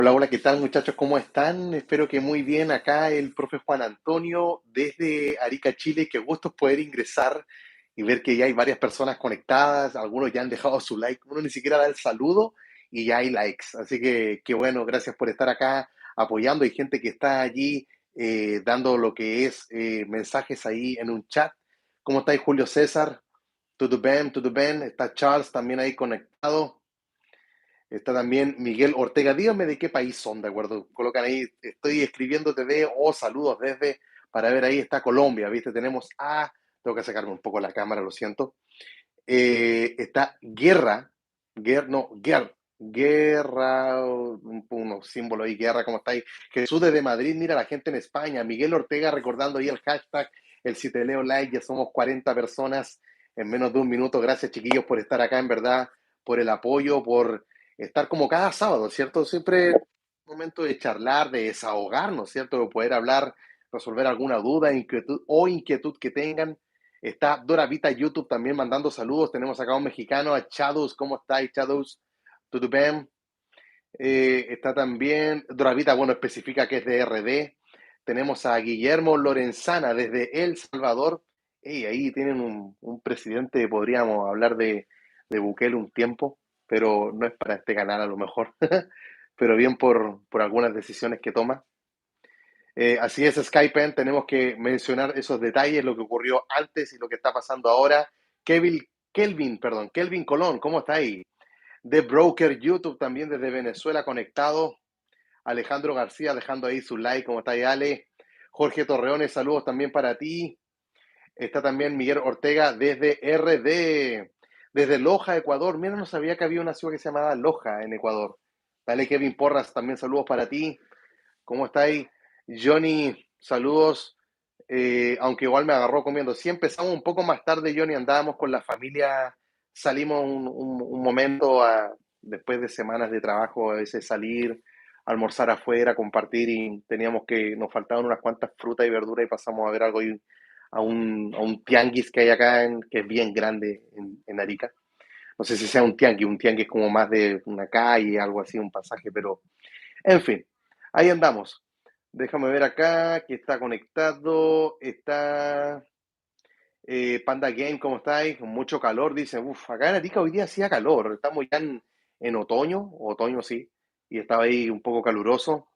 Hola, hola, ¿qué tal muchachos? ¿Cómo están? Espero que muy bien. Acá el profe Juan Antonio desde Arica, Chile. Qué gusto poder ingresar y ver que ya hay varias personas conectadas. Algunos ya han dejado su like. Uno ni siquiera da el saludo y ya hay likes. Así que qué bueno, gracias por estar acá apoyando. Hay gente que está allí dando lo que es mensajes ahí en un chat. ¿Cómo estáis, Julio César? ¿Todo bien? ¿Todo bien? Está Charles también ahí conectado. Está también Miguel Ortega. Díganme de qué país son, ¿de acuerdo? Colocan ahí, estoy escribiendo desde, o saludos desde, para ver ahí está Colombia, ¿viste? Tenemos tengo que sacarme un poco la cámara, lo siento. Está Guerra, unos símbolos ahí, Guerra, ¿cómo estáis? Jesús desde Madrid, mira la gente en España. Miguel Ortega recordando ahí el hashtag, el si te leo like, ya somos 40 personas en menos de un minuto. Gracias, chiquillos, por estar acá, en verdad, por el apoyo, por estar como cada sábado, ¿cierto? Siempre un momento de charlar, de desahogarnos, ¿cierto? De poder hablar, resolver alguna duda, inquietud que tengan. Está Dora Vita YouTube también mandando saludos. Tenemos acá a un mexicano, a Shadows. ¿Cómo estáis, Shadows? ¿Todo bien? Está también Dora Vita, bueno, especifica que es de RD. Tenemos a Guillermo Lorenzana desde El Salvador. Y ahí tienen un presidente, podríamos hablar de Bukele un tiempo, pero no es para este canal a lo mejor. Pero bien por algunas decisiones que toma. Así es, Skypen, tenemos que mencionar esos detalles, lo que ocurrió antes y lo que está pasando ahora. Kelvin Colón, ¿cómo está ahí? The Broker YouTube también desde Venezuela conectado. Alejandro García dejando ahí su like, ¿cómo está ahí, Ale? Jorge Torreones, saludos también para ti. Está también Miguel Ortega desde RD, desde Loja, Ecuador. Mira, no sabía que había una ciudad que se llamaba Loja en Ecuador. Dale, Kevin Porras, también saludos para ti. ¿Cómo estáis? Johnny, saludos. Aunque igual me agarró comiendo. Sí, empezamos un poco más tarde, Johnny, andábamos con la familia, salimos un momento después de semanas de trabajo, a veces salir, almorzar afuera, compartir y nos faltaban unas cuantas frutas y verduras y pasamos a ver algo ahí, a un tianguis que hay acá, que es bien grande en Arica. No sé si sea un tianguis como más de una calle, algo así, un pasaje, pero en fin, ahí andamos. Déjame ver acá, que está conectado. Está Panda Game, ¿cómo estáis? Con mucho calor, dice. Uf, acá en Arica hoy día hacía calor. Estamos ya en otoño sí, y estaba ahí un poco caluroso.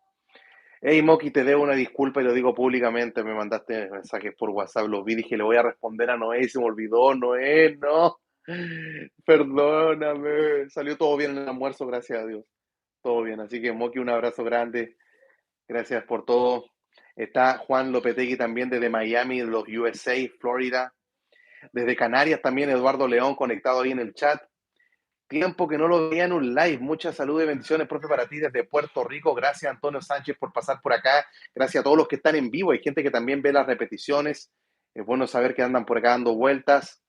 Hey, Moki, te debo una disculpa y lo digo públicamente. Me mandaste mensajes por WhatsApp, los vi, dije, le voy a responder a Noé y se me olvidó. Noé, no. Perdóname. Salió todo bien en el almuerzo, gracias a Dios. Todo bien. Así que, Moki, un abrazo grande. Gracias por todo. Está Juan Lopetegui también desde Miami, los USA, Florida. Desde Canarias también Eduardo León conectado ahí en el chat. Tiempo que no lo veía en un live. Mucha salud y bendiciones, profe, para ti desde Puerto Rico. Gracias, Antonio Sánchez, por pasar por acá. Gracias a todos los que están en vivo. Hay gente que también ve las repeticiones. Es bueno saber que andan por acá dando vueltas.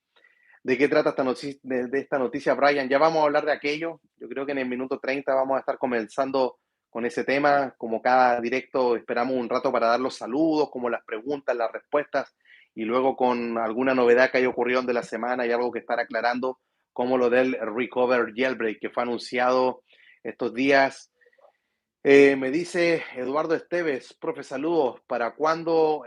¿De qué trata de esta noticia, Brian? Ya vamos a hablar de aquello. Yo creo que en el minuto 30 vamos a estar comenzando con ese tema. Como cada directo, esperamos un rato para dar los saludos, como las preguntas, las respuestas, y luego con alguna novedad que haya ocurrido de la semana y algo que estar aclarando, como lo del Recover Jailbreak, que fue anunciado estos días. Me dice Eduardo Esteves, profe, saludos. ¿Para cuándo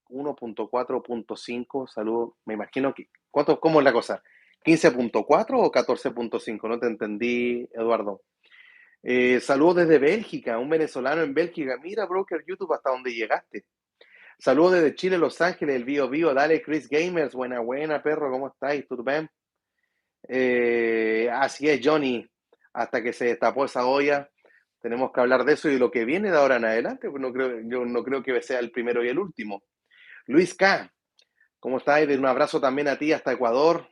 1.4.5? Saludos. Me imagino que. ¿Cómo es la cosa? ¿15.4 o 14.5? No te entendí, Eduardo. Saludos desde Bélgica, un venezolano en Bélgica. Mira, Broker YouTube, hasta donde llegaste. Saludos desde Chile, Los Ángeles, el Bio Bio. Dale, Chris Gamers. Buena, buena, perro. ¿Cómo estáis? ¿Todo bien? Así es, Johnny. Hasta que se destapó esa olla, tenemos que hablar de eso y lo que viene de ahora en adelante. Pues yo no creo que sea el primero y el último. Luis K., ¿cómo estás? Un abrazo también a ti hasta Ecuador.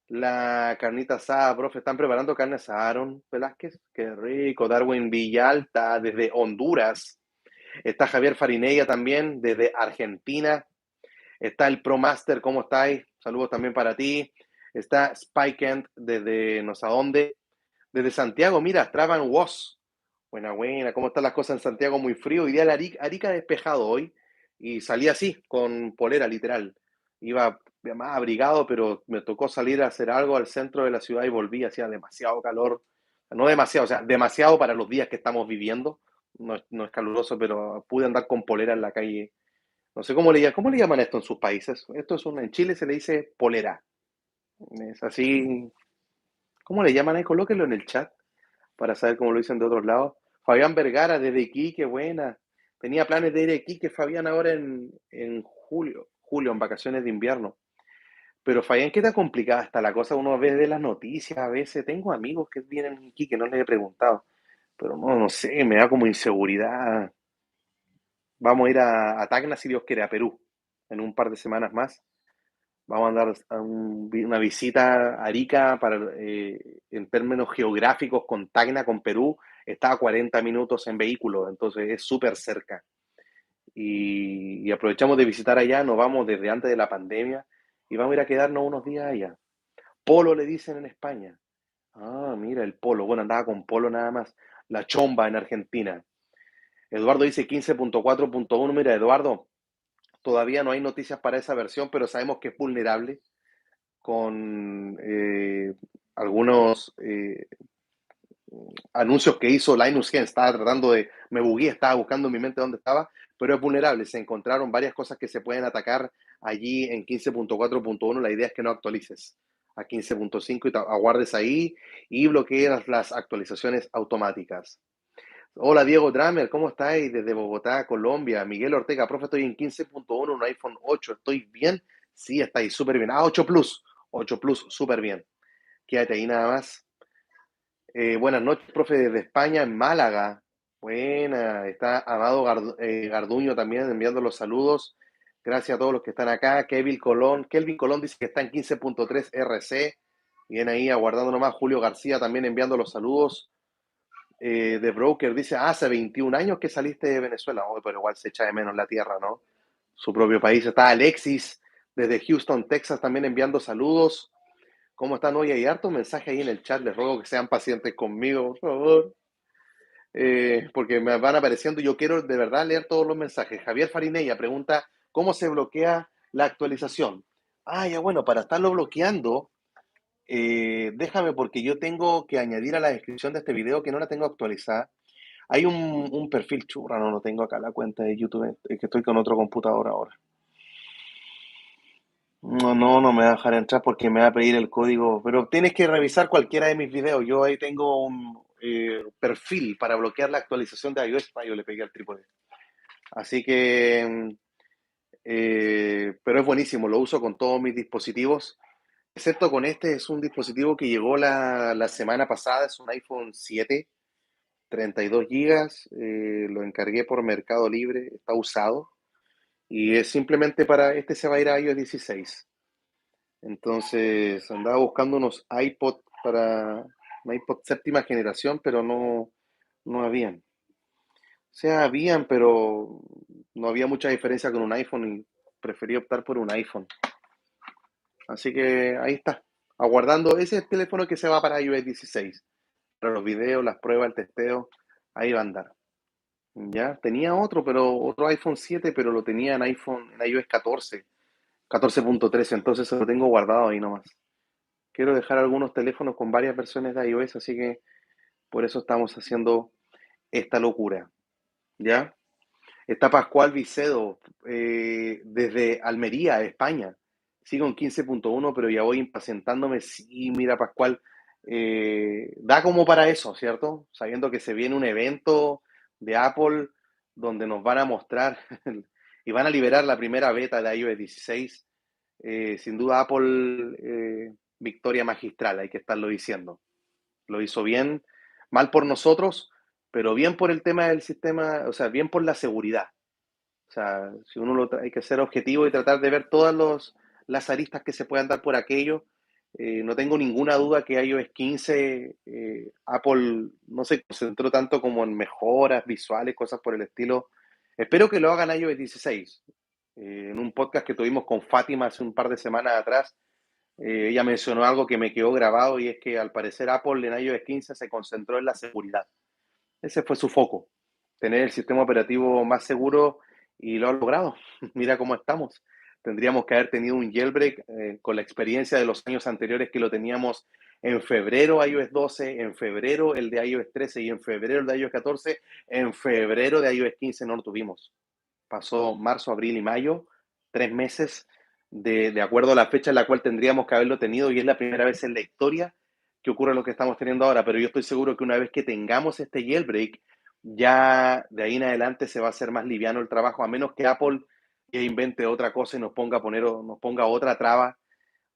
La carnita asada, profe, ¿están preparando carne asada, Aaron Velázquez? Qué rico. Darwin Villalta desde Honduras. Está Javier Farinella también desde Argentina. Está el ProMaster, ¿cómo estáis? Saludos también para ti. Está Spikent desde no sé a dónde. Desde Santiago, mira, Travan Was. Buena, buena. ¿Cómo están las cosas en Santiago? Muy frío. Hoy día la Arica despejado hoy. Y salí así, con polera, literal. Iba más abrigado, pero me tocó salir a hacer algo al centro de la ciudad y volví. Hacía demasiado calor. No demasiado, o sea, demasiado para los días que estamos viviendo. No es caluroso, pero pude andar con polera en la calle. No sé cómo le llaman esto en sus países. En Chile se le dice polera. Es así. ¿Cómo le llaman ahí? Colóquenlo en el chat para saber cómo lo dicen de otros lados. Fabián Vergara, desde Iquique, buena. Tenía planes de ir a Iquique, Fabián, ahora en julio, en vacaciones de invierno. Pero Fabián, ¿qué tan complicada está la cosa? Uno ve de las noticias a veces. Tengo amigos que vienen aquí que no les he preguntado. Pero no sé, me da como inseguridad. Vamos a ir a Tacna, si Dios quiere, a Perú, en un par de semanas más. Vamos a andar una visita a Arica en términos geográficos con Tacna, con Perú. Está a 40 minutos en vehículo, entonces es súper cerca. Y aprovechamos de visitar allá, nos vamos desde antes de la pandemia y vamos a ir a quedarnos unos días allá. Polo le dicen en España. Ah, mira, el polo. Bueno, andaba con polo nada más. La chomba en Argentina. Eduardo dice 15.4.1. Mira, Eduardo, todavía no hay noticias para esa versión, pero sabemos que es vulnerable con algunos anuncios que hizo Linus Gen. Me bugué, estaba buscando en mi mente dónde estaba, pero es vulnerable. Se encontraron varias cosas que se pueden atacar allí en 15.4.1. La idea es que no actualices a 15.5 y aguardes ahí y bloquees las actualizaciones automáticas. Hola Diego Dramer, ¿cómo estáis? Desde Bogotá, Colombia. Miguel Ortega, profe, estoy en 15.1, un iPhone 8. ¿Estoy bien? Sí, estáis súper bien. 8 Plus. 8 Plus, súper bien. Quédate ahí nada más. Buenas noches, profe, desde España, en Málaga. Buena. Está Amado Garduño también enviando los saludos. Gracias a todos los que están acá. Kelvin Colón dice que está en 15.3 RC. Bien ahí, aguardando nomás. Julio García también enviando los saludos. The Broker dice, hace 21 años que saliste de Venezuela. Oh, pero igual se echa de menos la tierra, ¿no? Su propio país. Está Alexis desde Houston, Texas, también enviando saludos. ¿Cómo están hoy? Hay harto mensaje ahí en el chat. Les ruego que sean pacientes conmigo, por favor. Porque me van apareciendo. Yo quiero de verdad leer todos los mensajes. Javier Farinella pregunta, ¿cómo se bloquea la actualización? Ah, ya bueno, para estarlo bloqueando, déjame porque yo tengo que añadir a la descripción de este video que no la tengo actualizada. Hay un perfil churra, no lo tengo acá, la cuenta de YouTube, es que estoy con otro computador ahora. No me va a dejar entrar porque me va a pedir el código, pero tienes que revisar cualquiera de mis videos. Yo ahí tengo un perfil para bloquear la actualización de iOS. Yo le pegué al trípode. Así que, pero es buenísimo, lo uso con todos mis dispositivos, excepto con este, es un dispositivo que llegó la semana pasada, es un iPhone 7, 32 gigas, lo encargué por Mercado Libre, está usado. Y es simplemente se va a ir a iOS 16. Entonces andaba buscando un iPod séptima generación, pero no habían. O sea, habían, pero no había mucha diferencia con un iPhone y preferí optar por un iPhone. Así que ahí está, aguardando. Ese es el teléfono que se va para iOS 16. Para los videos, las pruebas, el testeo, ahí va a andar. Ya, tenía otro iPhone 7, pero lo tenía en iOS 14. 14.3, entonces se lo tengo guardado ahí nomás. Quiero dejar algunos teléfonos con varias versiones de iOS, así que por eso estamos haciendo esta locura. ¿Ya? Está Pascual Vicedo desde Almería, España. Sigo en 15.1, pero ya voy impacientándome. Sí, mira, Pascual, da como para eso, ¿cierto? Sabiendo que se viene un evento de Apple donde nos van a mostrar y van a liberar la primera beta de iOS 16. Sin duda, Apple, victoria magistral, hay que estarlo diciendo. Lo hizo bien, mal por nosotros, pero bien por el tema del sistema, o sea, bien por la seguridad. O sea, si hay que ser objetivo y tratar de ver las aristas que se puedan dar por aquello. No tengo ninguna duda que iOS 15, Apple no se concentró tanto como en mejoras visuales, cosas por el estilo. Espero que lo hagan iOS 16. En un podcast que tuvimos con Fátima hace un par de semanas atrás, ella mencionó algo que me quedó grabado y es que al parecer Apple en iOS 15 se concentró en la seguridad. Ese fue su foco, tener el sistema operativo más seguro y lo ha logrado. Mira cómo estamos. Tendríamos que haber tenido un jailbreak con la experiencia de los años anteriores que lo teníamos En febrero iOS 12, en febrero el de iOS 13 y en febrero el de iOS 14, en febrero de iOS 15 no lo tuvimos. Pasó marzo, abril y mayo, 3 meses de acuerdo a la fecha en la cual tendríamos que haberlo tenido y es la primera vez en la historia que ocurre lo que estamos teniendo ahora, pero yo estoy seguro que una vez que tengamos este jailbreak, ya de ahí en adelante se va a hacer más liviano el trabajo, a menos que Apple ya invente otra cosa y nos ponga otra traba.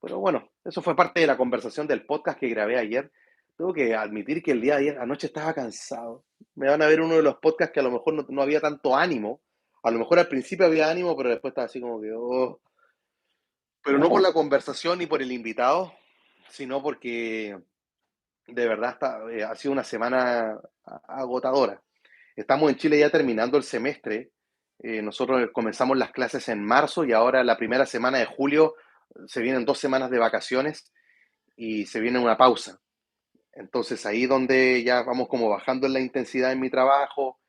Pero bueno, eso fue parte de la conversación del podcast que grabé ayer. Tengo que admitir que el día de ayer, anoche estaba cansado. Me van a ver uno de los podcasts que a lo mejor no había tanto ánimo. A lo mejor al principio había ánimo, pero después estaba así como que, oh. Pero no por la conversación ni por el invitado, sino porque de verdad ha sido una semana agotadora. Estamos en Chile ya terminando el semestre. Nosotros comenzamos las clases en marzo y ahora la primera semana de julio se vienen 2 semanas de vacaciones y se viene una pausa. Entonces ahí donde ya vamos como bajando en la intensidad en mi trabajo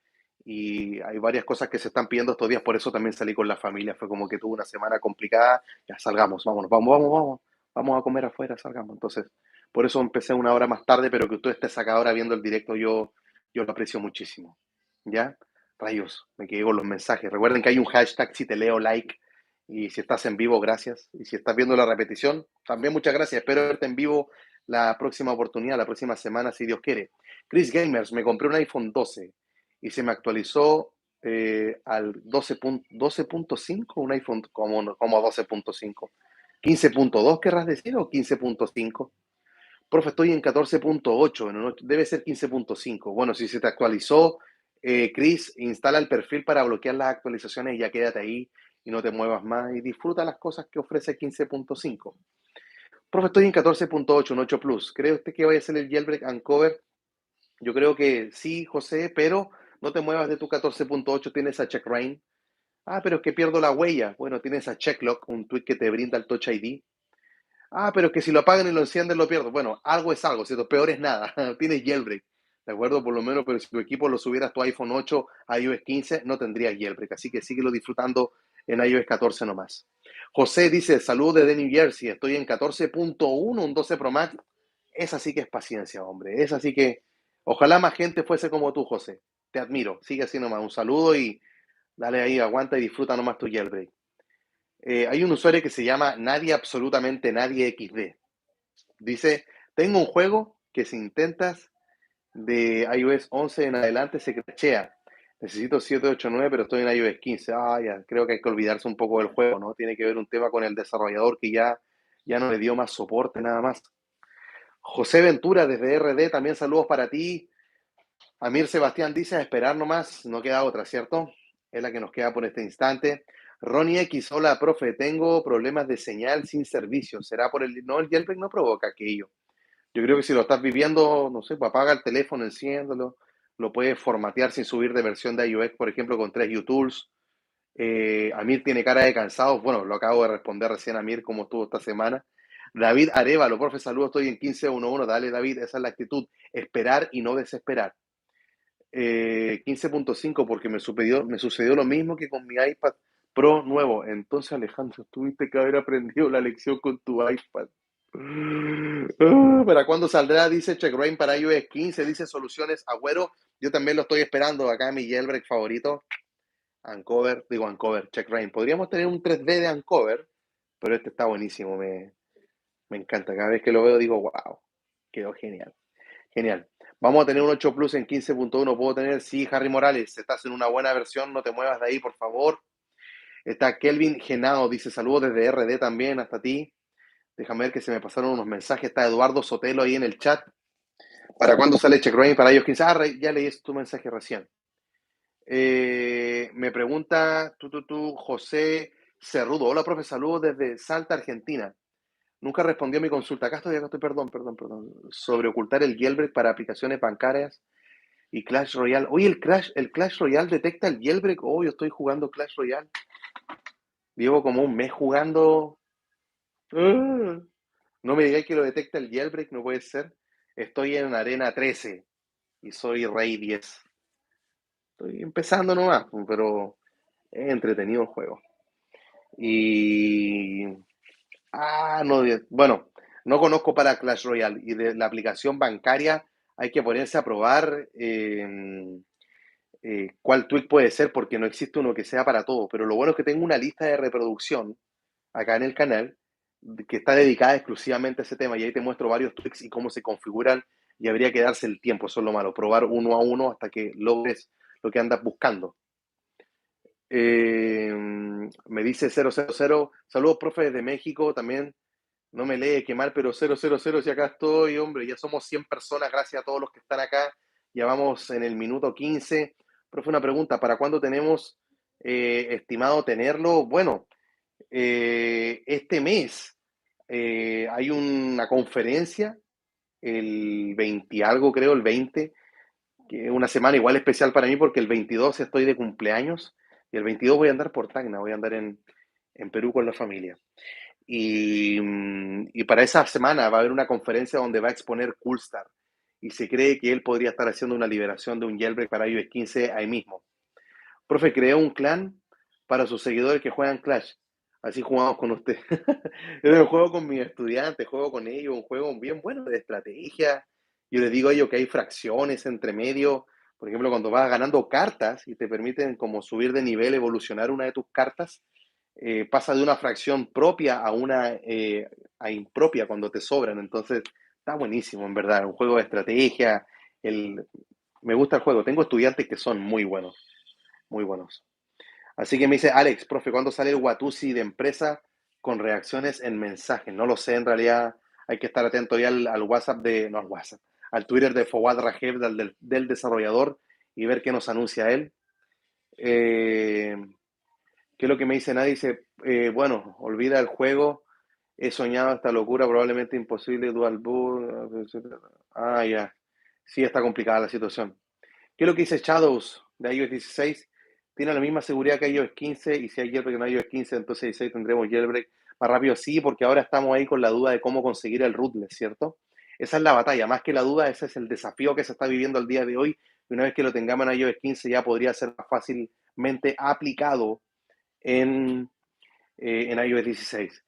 y hay varias cosas que se están pidiendo estos días, por eso también salí con la familia, fue como que tuve una semana complicada, ya salgamos, vámonos, vamos a comer afuera, salgamos. Entonces, por eso empecé una hora más tarde, pero que tú estés acá ahora viendo el directo, yo lo aprecio muchísimo. ¿Ya? Rayos, me quedé con los mensajes. Recuerden que hay un hashtag si te leo like y si estás en vivo, gracias. Y si estás viendo la repetición, también muchas gracias. Espero verte en vivo la próxima oportunidad, la próxima semana, si Dios quiere. Chris Gamers, me compré un iPhone 12 y se me actualizó al 12.5, un iPhone como 12.5. 15.2 querrás decir o 15.5. Profe, estoy en 14.8, no, debe ser 15.5. Bueno, si se te actualizó, Chris, instala el perfil para bloquear las actualizaciones y ya quédate ahí y no te muevas más y disfruta las cosas que ofrece 15.5. Profe, estoy en 14.8, un 8 Plus. ¿Cree usted que vaya a ser el jailbreak Uncover? Yo creo que sí, José, pero no te muevas de tu 14.8, tienes a CheckRain. Ah, pero es que pierdo la huella. Bueno, tienes a CheckLock, un tweet que te brinda el Touch ID. Ah, pero es que si lo apagan y lo encienden lo pierdo. Bueno, algo es algo, ¿cierto? Peor es nada. Tienes jailbreak, ¿de acuerdo? Por lo menos, pero si tu equipo lo subieras a tu iPhone 8 a iOS 15, no tendrías jailbreak. Así que síguelo disfrutando en iOS 14 nomás. José dice, saludos desde New Jersey, estoy en 14.1, un 12 Pro Max. Esa sí que es paciencia, hombre. Esa sí que, ojalá más gente fuese como tú, José. Te admiro. Sigue así nomás. Un saludo y dale ahí, aguanta y disfruta nomás tu jailbreak. Hay un usuario que se llama Nadie Absolutamente Nadie XD. Dice, tengo un juego que si intentas de iOS 11 en adelante se crashea. Necesito 789, pero estoy en iOS 15. Ah, ya, creo que hay que olvidarse un poco del juego, ¿no? Tiene que ver un tema con el desarrollador que ya no le dio más soporte, nada más. José Ventura desde RD, también saludos para ti. Amir Sebastián dice, a esperar nomás, no queda otra, ¿cierto? Es la que nos queda por este instante. Ronnie X, hola, profe, tengo problemas de señal sin servicio. ¿Será por el... No, el jailbreak no provoca aquello. Yo creo que si lo estás viviendo, no sé, pues apaga el teléfono, enciéndolo, lo puedes formatear sin subir de versión de iOS, por ejemplo, con 3U-Tools. Amir tiene cara de cansado. Bueno, lo acabo de responder recién a Amir cómo estuvo esta semana. David Arevalo, profe, saludos, estoy en 15.1.1. Dale, David, esa es la actitud. Esperar y no desesperar. 15.5 porque me sucedió lo mismo que con mi iPad Pro nuevo. Entonces, Alejandro, tuviste que haber aprendido la lección con tu iPad. ¿Para cuándo saldrá? Dice CheckRain para iOS 15, dice Soluciones Agüero. Yo también lo estoy esperando acá en mi jailbreak favorito. Uncover, CheckRain. Podríamos tener un 3D de Uncover, pero este está buenísimo, me encanta. Cada vez que lo veo digo, wow, quedó genial. Genial. Vamos a tener un 8 Plus en 15.1. ¿Puedo tener? Sí, Harry Morales. Estás en una buena versión. No te muevas de ahí, por favor. Está Kelvin Genao. Dice saludos desde RD también. Hasta ti. Déjame ver que se me pasaron unos mensajes. Está Eduardo Sotelo ahí en el chat. ¿Para cuándo sale CheckRain para ellos 15? Ah, ya leí tu mensaje recién. Me pregunta José Cerrudo. Hola, profe. Saludos desde Salta, Argentina. Nunca respondió a mi consulta. Acá estoy, perdón. Sobre ocultar el jailbreak para aplicaciones bancarias y Clash Royale. Oye, el Clash Royale detecta el jailbreak. Oh, yo estoy jugando Clash Royale. Llevo como un mes jugando. Ah, no me digáis que lo detecta el jailbreak, no puede ser. Estoy en Arena 13 y soy Rey 10. Estoy empezando nomás, pero es entretenido el juego. Y. Ah, no, bueno. No conozco para Clash Royale y de la aplicación bancaria hay que ponerse a probar cuál tweak puede ser porque no existe uno que sea para todo. Pero lo bueno es que tengo una lista de reproducción acá en el canal que está dedicada exclusivamente a ese tema y ahí te muestro varios tweaks y cómo se configuran y habría que darse el tiempo, eso es lo malo, probar uno a uno hasta que logres lo que andas buscando. Me dice 000, saludos profe desde México, también no me lee, qué mal, pero 000, si acá estoy, hombre, ya somos 100 personas, gracias a todos los que están acá, ya vamos en el minuto 15. Profe, una pregunta, ¿para cuándo tenemos estimado tenerlo? Bueno, este mes hay una conferencia, el 20 algo creo, el 20, que es una semana igual especial para mí porque el 22 estoy de cumpleaños y el 22 voy a andar por Tacna, voy a andar en Perú con la familia. Y para esa semana va a haber una conferencia donde va a exponer Coolstar y se cree que él podría estar haciendo una liberación de un jailbreak para iOS 15 ahí mismo. Profe, creó un clan para sus seguidores que juegan Clash. Así jugamos con usted. Yo juego con mis estudiantes, juego con ellos, un juego bien bueno de estrategia. Yo les digo a ellos que hay fracciones entre medio. Por ejemplo, cuando vas ganando cartas y te permiten como subir de nivel, evolucionar una de tus cartas, pasa de una fracción propia a una a impropia cuando te sobran. Entonces, está buenísimo, en verdad. Un juego de estrategia. El, me gusta el juego. Tengo estudiantes que son muy buenos, muy buenos. Así que me dice, Alex, profe, ¿cuándo sale el Watusi de empresa con reacciones en mensajes? No lo sé, en realidad hay que estar atento ya al WhatsApp no al WhatsApp, al Twitter de Fawad Rajev, del desarrollador, y ver qué nos anuncia él. ¿Qué es lo que me dice? Nadie dice, bueno, olvida el juego, he soñado esta locura, probablemente imposible, dual boot. Ah, ya. Sí, está complicada la situación. ¿Qué es lo que dice Shadows de iOS 16? Tiene la misma seguridad que iOS 15 y si hay jailbreak en iOS 15, entonces 16 tendremos jailbreak más rápido. Sí, porque ahora estamos ahí con la duda de cómo conseguir el rootless, ¿cierto? Esa es la batalla, más que la duda, ese es el desafío que se está viviendo el día de hoy. Y una vez que lo tengamos en iOS 15 ya podría ser más fácilmente aplicado en iOS 16.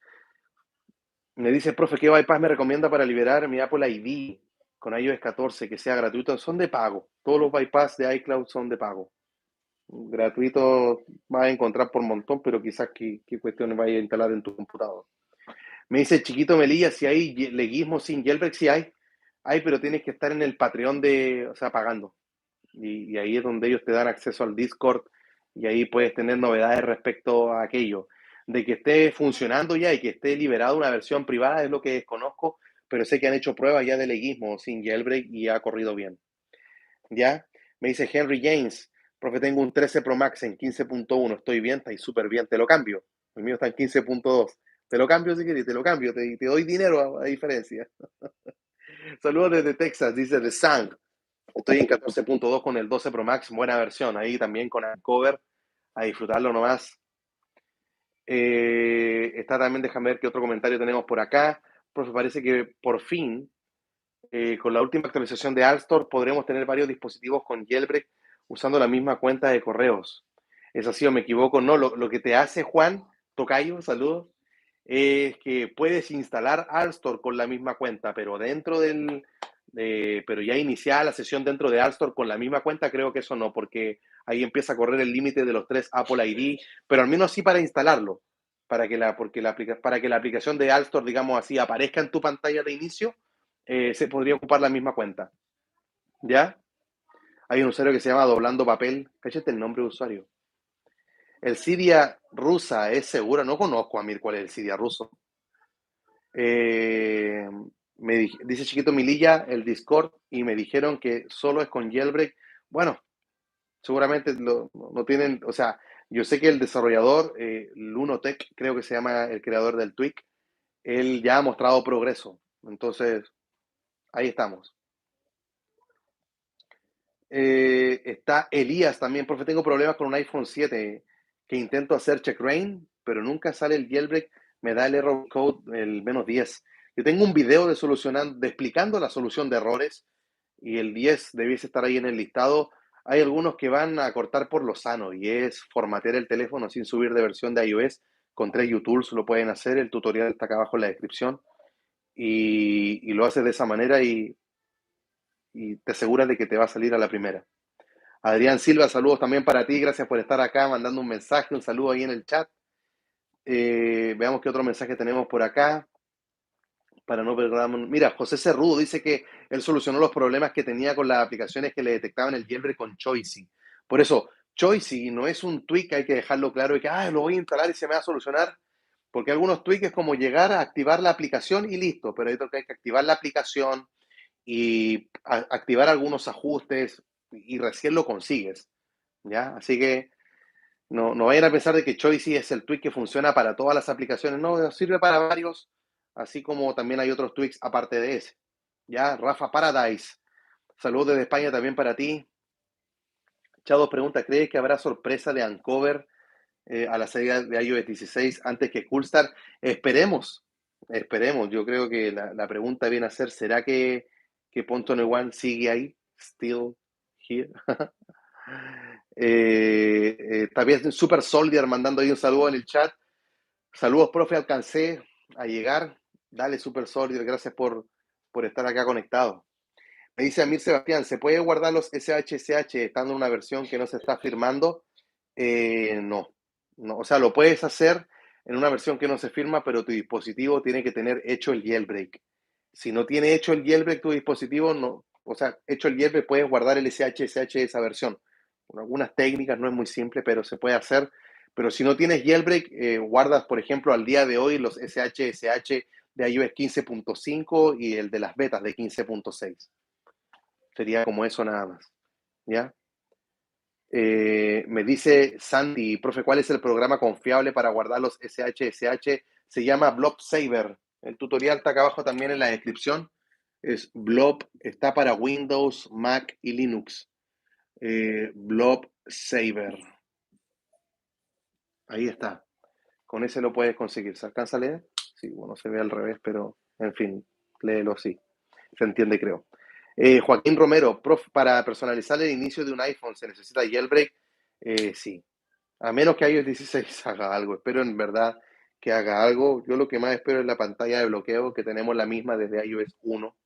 Me dice, profe, ¿qué bypass me recomienda para liberar mi Apple ID con iOS 14 que sea gratuito? Son de pago. Todos los bypass de iCloud son de pago. Gratuito vas a encontrar por montón, pero quizás qué cuestiones vaya a instalar en tu computador. Me dice Chiquito Melilla, si hay leguismo sin jailbreak, sí hay, pero tienes que estar en el Patreon o sea, pagando. Y ahí es donde ellos te dan acceso al Discord y ahí puedes tener novedades respecto a aquello. De que esté funcionando ya y que esté liberado una versión privada es lo que desconozco, pero sé que han hecho pruebas ya de leguismo sin jailbreak y ha corrido bien. ¿Ya? Me dice Henry James, profe, tengo un 13 Pro Max en 15.1, estoy bien, está ahí súper bien, te lo cambio. El mío está en 15.2. Te lo cambio si quieres, te lo cambio, te doy dinero a diferencia. Saludos desde Texas, dice The Sun. Estoy en 14.2 con el 12 Pro Max, buena versión, ahí también con el cover, a disfrutarlo nomás. Está también, déjame ver qué otro comentario tenemos por acá. Profe, parece que por fin con la última actualización de Alstor podremos tener varios dispositivos con jailbreak usando la misma cuenta de correos. ¿Es así o me equivoco? No, lo que te hace Juan Tocayo, saludos, es que puedes instalar Alstor con la misma cuenta, pero pero ya iniciada la sesión dentro de Alstor con la misma cuenta, creo que eso no, porque ahí empieza a correr el límite de los 3 Apple ID, pero al menos sí para instalarlo, para que la aplicación de Alstor, digamos así, aparezca en tu pantalla de inicio, se podría ocupar la misma cuenta. ¿Ya? Hay un usuario que se llama Doblando Papel. Cállate el nombre de usuario. El Cydia rusa es segura. No conozco a mí cuál es el Cydia ruso. Eh, dice Chiquito Mililla el Discord y me dijeron que solo es con jailbreak. Bueno, seguramente no tienen. O sea, yo sé que el desarrollador, Lunotech, creo que se llama el creador del tweak, él ya ha mostrado progreso. Entonces, ahí estamos. Está Elías también, profe, tengo problemas con un iPhone 7 que intento hacer check rain, pero nunca sale el jailbreak, me da el error code el -10. Yo tengo un video de explicando la solución de errores y el 10 debiese estar ahí en el listado. Hay algunos que van a cortar por lo sano y es formatear el teléfono sin subir de versión de iOS. Con 3 utools lo pueden hacer, el tutorial está acá abajo en la descripción. y lo haces de esa manera y te aseguras de que te va a salir a la primera. Adrián Silva, saludos también para ti, gracias por estar acá, mandando un mensaje, un saludo ahí en el chat. Veamos qué otro mensaje tenemos por acá. Para no perder. Mira, José Cerrudo dice que él solucionó los problemas que tenía con las aplicaciones que le detectaban el jailbreak con Choicy. Por eso, Choicy no es un tweak, hay que dejarlo claro, de que lo voy a instalar y se me va a solucionar. Porque algunos tweaks es como llegar a activar la aplicación y listo, pero hay que activar la aplicación y activar algunos ajustes y recién lo consigues. ¿Ya? Así que no vayan a pensar de que Choicy es el tweak que funciona para todas las aplicaciones. No, sirve para varios, así como también hay otros tweaks aparte de ese. Ya, Rafa Paradise. Saludos desde España también para ti. Chado pregunta, ¿crees que habrá sorpresa de Uncover a la salida de iOS 16 antes que Coolstar? Esperemos, esperemos. Yo creo que la pregunta viene a ser, ¿será que .one sigue ahí? Still here. También Super Soldier mandando ahí un saludo en el chat. Saludos, profe, alcancé a llegar. Dale, Super Soldier, gracias por estar acá conectado. Me dice Amir Sebastián, ¿se puede guardar los SHSH estando en una versión que no se está firmando? No, no, o sea, lo puedes hacer en una versión que no se firma, pero tu dispositivo tiene que tener hecho el jailbreak. Si no tiene hecho el jailbreak tu dispositivo, no, o sea, hecho el jailbreak puedes guardar el SHSH de esa versión. Con algunas técnicas no es muy simple, pero se puede hacer. Pero si no tienes jailbreak, guardas, por ejemplo, al día de hoy los SHSH de iOS 15.5 y el de las betas de 15.6. Sería como eso nada más. ¿Ya? Me dice Sandy, profe, ¿cuál es el programa confiable para guardar los SHSH? Se llama Blob Saver. El tutorial está acá abajo también en la descripción. Es Blob, está para Windows, Mac y Linux. Blob Saver. Ahí está. Con ese lo puedes conseguir. ¿Se alcanza a leer? Sí, bueno, se ve al revés, pero en fin, léelo sí. Se entiende, creo. Joaquín Romero, profe, para personalizar el inicio de un iPhone, ¿se necesita jailbreak? Sí, a menos que iOS 16 haga algo. Espero en verdad que haga algo. Yo lo que más espero es la pantalla de bloqueo, que tenemos la misma desde iOS 1,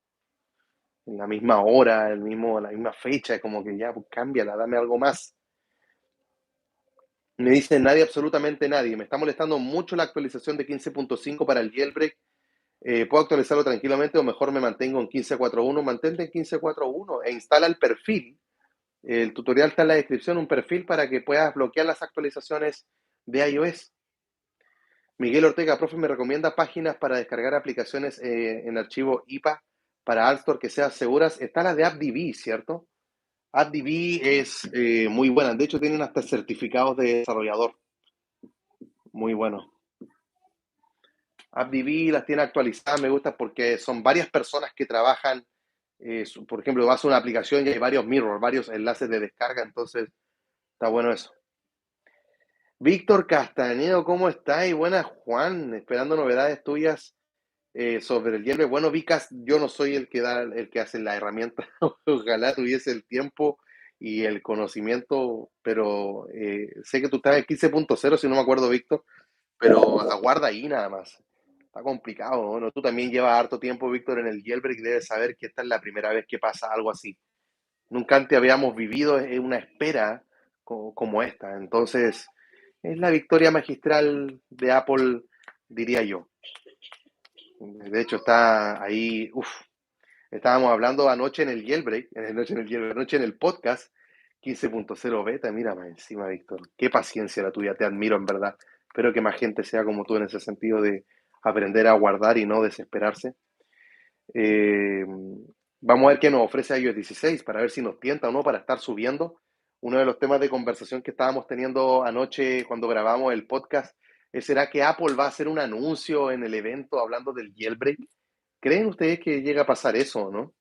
en la misma hora, la misma fecha. Es como que ya, pues, cámbiala, dame algo más. Me dice nadie, absolutamente nadie. Me está molestando mucho la actualización de 15.5 para el jailbreak. ¿Puedo actualizarlo tranquilamente o mejor me mantengo en 15.4.1? Mantente en 15.4.1 e instala el perfil. El tutorial está en la descripción, un perfil para que puedas bloquear las actualizaciones de iOS. Miguel Ortega, profe, me recomienda páginas para descargar aplicaciones en archivo IPA para App Store que sean seguras. Está la de AppDB, ¿cierto? AppDB es muy buena. De hecho, tienen hasta certificados de desarrollador. Muy bueno. AppDB las tiene actualizadas, me gusta porque son varias personas que trabajan. Por ejemplo, vas a una aplicación y hay varios mirrors, varios enlaces de descarga, entonces está bueno eso. Víctor Castañedo, ¿cómo estás? Y buenas, Juan, esperando novedades tuyas sobre el jailbreak. Bueno, Vicas, yo no soy el que hace la herramienta. Ojalá tuviese el tiempo y el conocimiento, pero sé que tú estás en 15.0, si no me acuerdo, Víctor, pero aguarda ahí nada más. Está complicado, ¿no? Tú también llevas harto tiempo, Víctor, en el jailbreak, debes saber que esta es la primera vez que pasa algo así. Nunca antes habíamos vivido una espera como esta. Entonces, es la victoria magistral de Apple, diría yo. De hecho, está ahí, estábamos hablando anoche en el jailbreak, anoche en el podcast 15.0 beta, mira más encima, Víctor. Qué paciencia la tuya, te admiro en verdad. Espero que más gente sea como tú en ese sentido de aprender a guardar y no desesperarse. Eh, Vamos a ver qué nos ofrece iOS 16 para ver si nos tienta o no para estar subiendo. Uno de los temas de conversación que estábamos teniendo anoche cuando grabamos el podcast ¿será que Apple va a hacer un anuncio en el evento hablando del jailbreak? ¿Creen ustedes que llega a pasar eso o no?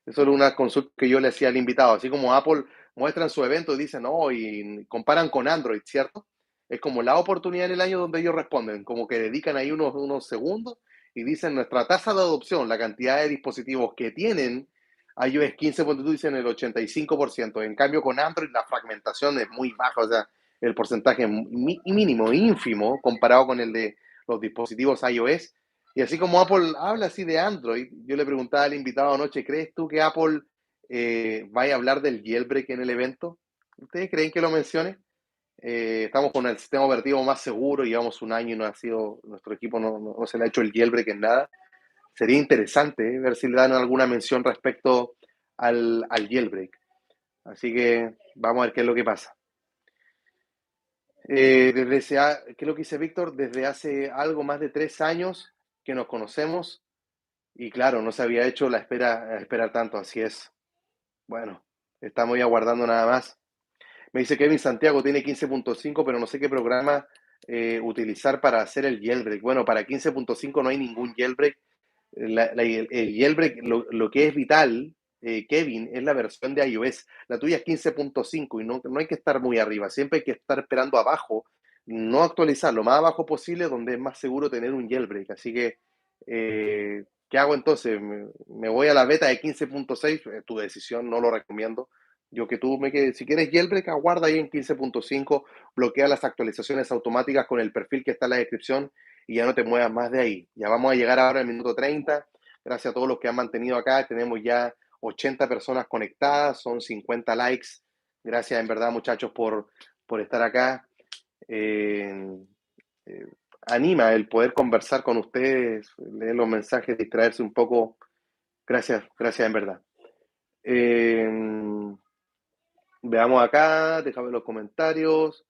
Eso es una consulta que yo le hacía al invitado. Así como Apple muestra en su evento y dicen, no, y comparan con Android, ¿cierto? Es como la oportunidad en el año donde ellos responden, como que dedican ahí unos segundos y dicen nuestra tasa de adopción, la cantidad de dispositivos que tienen iOS 15, cuando tú dicen el 85%. En cambio, con Android la fragmentación es muy baja, o sea, el porcentaje es mínimo, ínfimo, comparado con el de los dispositivos iOS. Y así como Apple habla así de Android, yo le preguntaba al invitado anoche, ¿crees tú que Apple vaya a hablar del jailbreak en el evento? ¿Ustedes creen que lo mencione? Estamos con el sistema operativo más seguro, llevamos un año y no ha sido, nuestro equipo no se le ha hecho el jailbreak en nada. Sería interesante ver si le dan alguna mención respecto al jailbreak. Así que vamos a ver qué es lo que pasa. ¿Qué es lo que dice Víctor? Desde hace algo más de 3 años que nos conocemos y claro, no se había hecho la espera tanto, así es. Bueno, estamos ya aguardando nada más. Me dice Kevin Santiago, tiene 15.5, pero no sé qué programa utilizar para hacer el jailbreak. Bueno, para 15.5 no hay ningún jailbreak. El jailbreak, lo que es vital, Kevin, es la versión de iOS. La tuya es 15.5 y no hay que estar muy arriba. Siempre hay que estar esperando abajo, no actualizar lo más abajo posible, donde es más seguro tener un jailbreak. Así que, ¿qué hago entonces? ¿Me voy a la beta de 15.6? Tu decisión, no lo recomiendo. Yo que tú me quedes, si quieres jailbreak, aguarda ahí en 15.5, bloquea las actualizaciones automáticas con el perfil que está en la descripción y ya no te muevas más de ahí. Ya vamos a llegar ahora al minuto 30. Gracias a todos los que han mantenido acá. Tenemos ya 80 personas conectadas, son 50 likes. Gracias en verdad muchachos por estar acá. Eh, eh, Anima el poder conversar con ustedes, leer los mensajes, distraerse un poco. Gracias, gracias en verdad. Eh, Veamos acá, déjame los comentarios.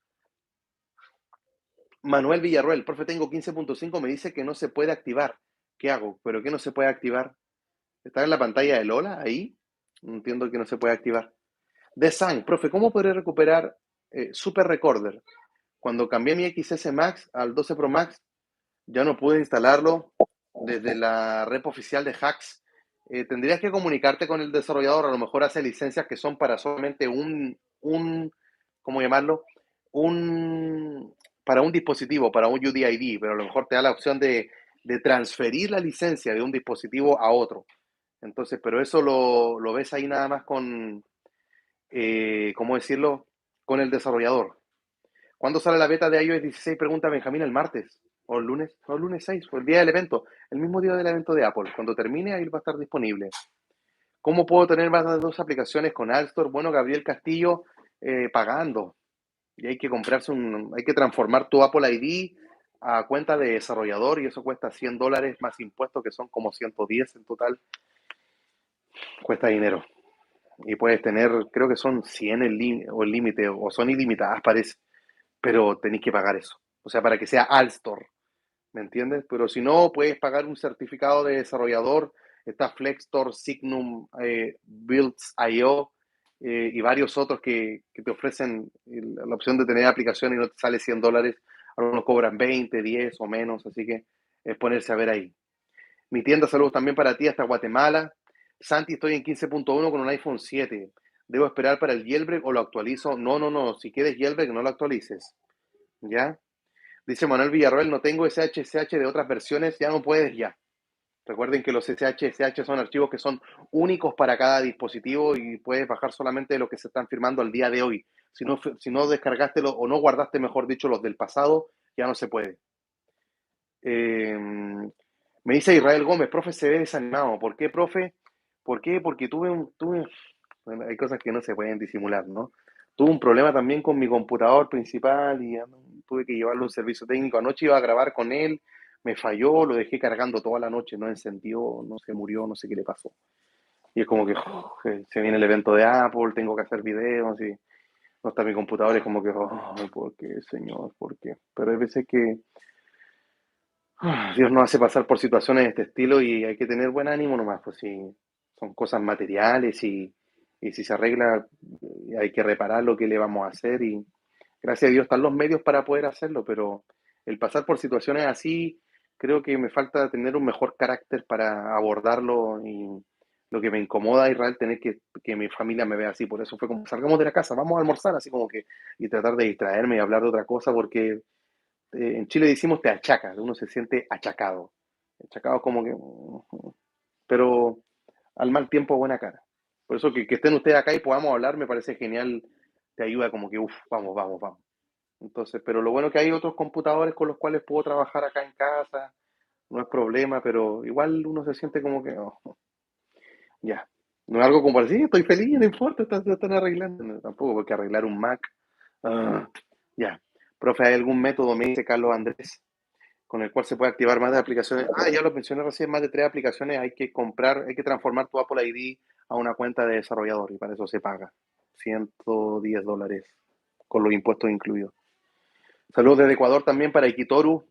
Manuel Villarroel, profe, tengo 15.5, me dice que no se puede activar. ¿Qué hago? ¿Pero qué no se puede activar? ¿Está en la pantalla de Lola ahí? No entiendo que no se puede activar. De Sang, profe, ¿cómo podré recuperar Super Recorder? Cuando cambié mi XS Max al 12 Pro Max, ya no pude instalarlo desde la rep oficial de Hacks. Tendrías que comunicarte con el desarrollador, a lo mejor hace licencias que son para solamente ¿cómo llamarlo? Un, para un dispositivo, para un UDID, pero a lo mejor te da la opción de transferir la licencia de un dispositivo a otro. Entonces, pero eso lo ves ahí nada más con, ¿cómo decirlo? Con el desarrollador. ¿Cuándo sale la beta de iOS 16? Pregunta Benjamín, el martes. O el lunes. No, el lunes 6, o el día del evento. El mismo día del evento de Apple. Cuando termine, ahí va a estar disponible. ¿Cómo puedo tener más de 2 aplicaciones con App Store? Bueno, Gabriel Castillo, pagando. Y hay que hay que transformar tu Apple ID a cuenta de desarrollador y eso cuesta $100 más impuestos que son como 110 en total. Cuesta dinero. Y puedes tener, creo que son 100 el límite, o son ilimitadas, parece, pero tenéis que pagar eso. O sea, para que sea Alstor, ¿me entiendes? Pero si no, puedes pagar un certificado de desarrollador, está Flextor, Signum, Builds.io y varios otros que te ofrecen la opción de tener aplicación y no te sale $100, algunos cobran 20, 10 o menos, así que es ponerse a ver ahí. Mi tienda, saludos también para ti hasta Guatemala. Santi, estoy en 15.1 con un iPhone 7. ¿Debo esperar para el jailbreak o lo actualizo? No. Si quieres jailbreak, no lo actualices. ¿Ya? Dice Manuel Villarroel, no tengo SH de otras versiones. Ya no puedes ya. Recuerden que los SH son archivos que son únicos para cada dispositivo y puedes bajar solamente lo que se están firmando al día de hoy. Si no descargaste o no guardaste, mejor dicho, los del pasado, ya no se puede. Eh, Me dice Israel Gómez, profe, se ve desanimado. ¿Por qué, profe? ¿Por qué? Porque bueno, hay cosas que no se pueden disimular, ¿no? Tuve un problema también con mi computador principal y tuve que llevarlo a un servicio técnico. Anoche iba a grabar con él, me falló, lo dejé cargando toda la noche, no encendió, no se murió, no sé qué le pasó. Y es como que se viene el evento de Apple, tengo que hacer videos y no está mi computador, es como que, ¿por qué, señor? ¿Por qué? Pero hay veces que Dios nos hace pasar por situaciones de este estilo y hay que tener buen ánimo nomás, pues si son cosas materiales y si se arregla, hay que reparar lo que le vamos a hacer y gracias a Dios están los medios para poder hacerlo, pero el pasar por situaciones así, creo que me falta tener un mejor carácter para abordarlo y lo que me incomoda, Israel, tener que mi familia me vea así, por eso fue como salgamos de la casa, vamos a almorzar, así como que, y tratar de distraerme y hablar de otra cosa porque en Chile decimos te achaca, uno se siente achacado. Achacado como que... Pero al mal tiempo buena cara. Por eso que estén ustedes acá y podamos hablar me parece genial, te ayuda como que, vamos. Entonces, pero lo bueno que hay otros computadores con los cuales puedo trabajar acá en casa, no es problema, pero igual uno se siente como que, oh, ya. No es algo como así, estoy feliz, no importa, están arreglando. No, tampoco, porque arreglar un Mac. ah, ya. Profe, ¿hay algún método, me dice Carlos Andrés, con el cual se puede activar más de aplicaciones? Ya lo mencioné recién, más de 3 aplicaciones hay que comprar, hay que transformar tu Apple ID a una cuenta de desarrollador y para eso se paga $110 con los impuestos incluidos. Saludos desde Ecuador también para Ikitoru.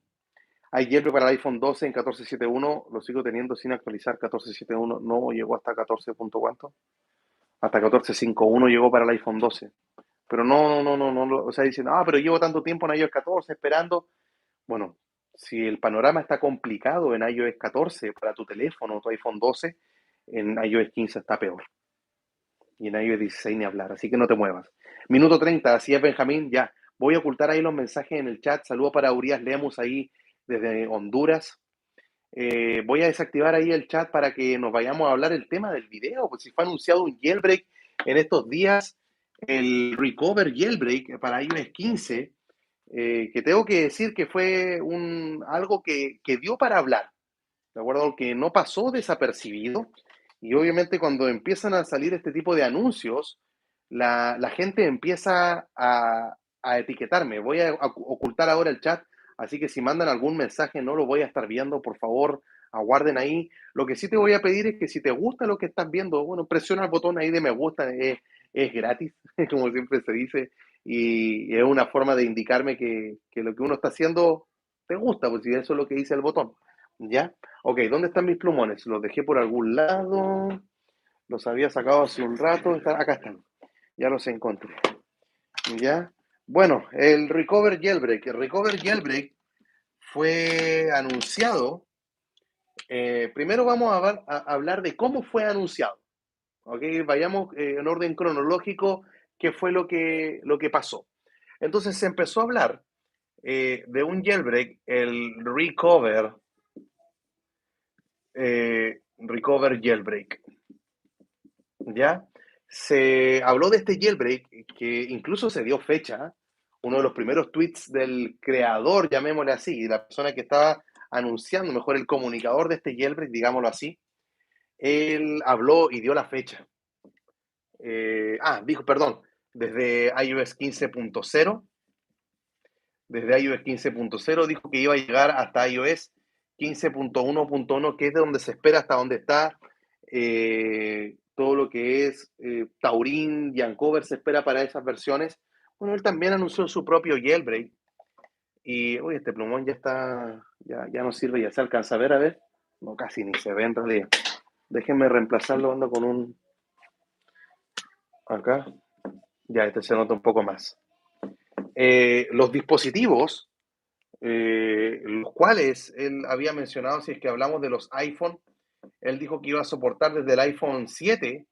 Hay jailbreak para el iPhone 12 en 14.7.1, lo sigo teniendo sin actualizar. 14.7.1 no llegó hasta 14 punto cuánto, hasta 14.5.1 llegó para el iPhone 12. Pero no, o sea, dicen, pero llevo tanto tiempo en iOS 14 esperando. Bueno, si el panorama está complicado en iOS 14 para tu teléfono, tu iPhone 12, en iOS 15 está peor. Y en iOS 16 ni hablar, así que no te muevas. Minuto 30, así es Benjamín, ya. Voy a ocultar ahí los mensajes en el chat. Saludos para Urias Lemus ahí desde Honduras. Voy a desactivar ahí el chat para que nos vayamos a hablar el tema del video, pues si fue anunciado un jailbreak en estos días, el Recover Jailbreak para iOS 15, que tengo que decir que fue algo que dio para hablar, ¿de acuerdo? Que no pasó desapercibido, y obviamente cuando empiezan a salir este tipo de anuncios, la gente empieza a etiquetarme. Voy a ocultar ahora el chat, así que si mandan algún mensaje no lo voy a estar viendo, por favor, aguarden ahí. Lo que sí te voy a pedir es que si te gusta lo que estás viendo, bueno, presiona el botón ahí de me gusta, es gratis, como siempre se dice, y es una forma de indicarme que lo que uno está haciendo te gusta, pues si eso es lo que dice el botón, ¿ya? Ok, ¿dónde están mis plumones? Los dejé por algún lado, los había sacado hace un rato, acá están, ya los encontré, ¿ya? Bueno, el Recover Jailbreak fue anunciado. Primero vamos a hablar de cómo fue anunciado, ¿ok? Vayamos en orden cronológico, qué fue lo que pasó. Entonces se empezó a hablar de un jailbreak, el Recover Jailbreak, ¿ya? Se habló de este jailbreak que incluso se dio fecha. Uno de los primeros tweets del creador, llamémosle así, la persona que estaba anunciando, mejor el comunicador de este jailbreak, digámoslo así, él habló y dio la fecha. Dijo, perdón, desde iOS 15.0, desde iOS 15.0 dijo que iba a llegar hasta iOS 15.1.1, que es de donde se espera, hasta donde está todo lo que es Taurin y Uncover, se espera para esas versiones. Bueno, él también anunció su propio jailbreak. Y, uy, este plumón ya está, ya no sirve, ya se alcanza a ver. No, casi ni se ve en realidad. Déjenme reemplazarlo, ando con un, acá, ya este se nota un poco más. Los dispositivos, los cuales él había mencionado, si es que hablamos de los iPhone, él dijo que iba a soportar desde el iPhone 7,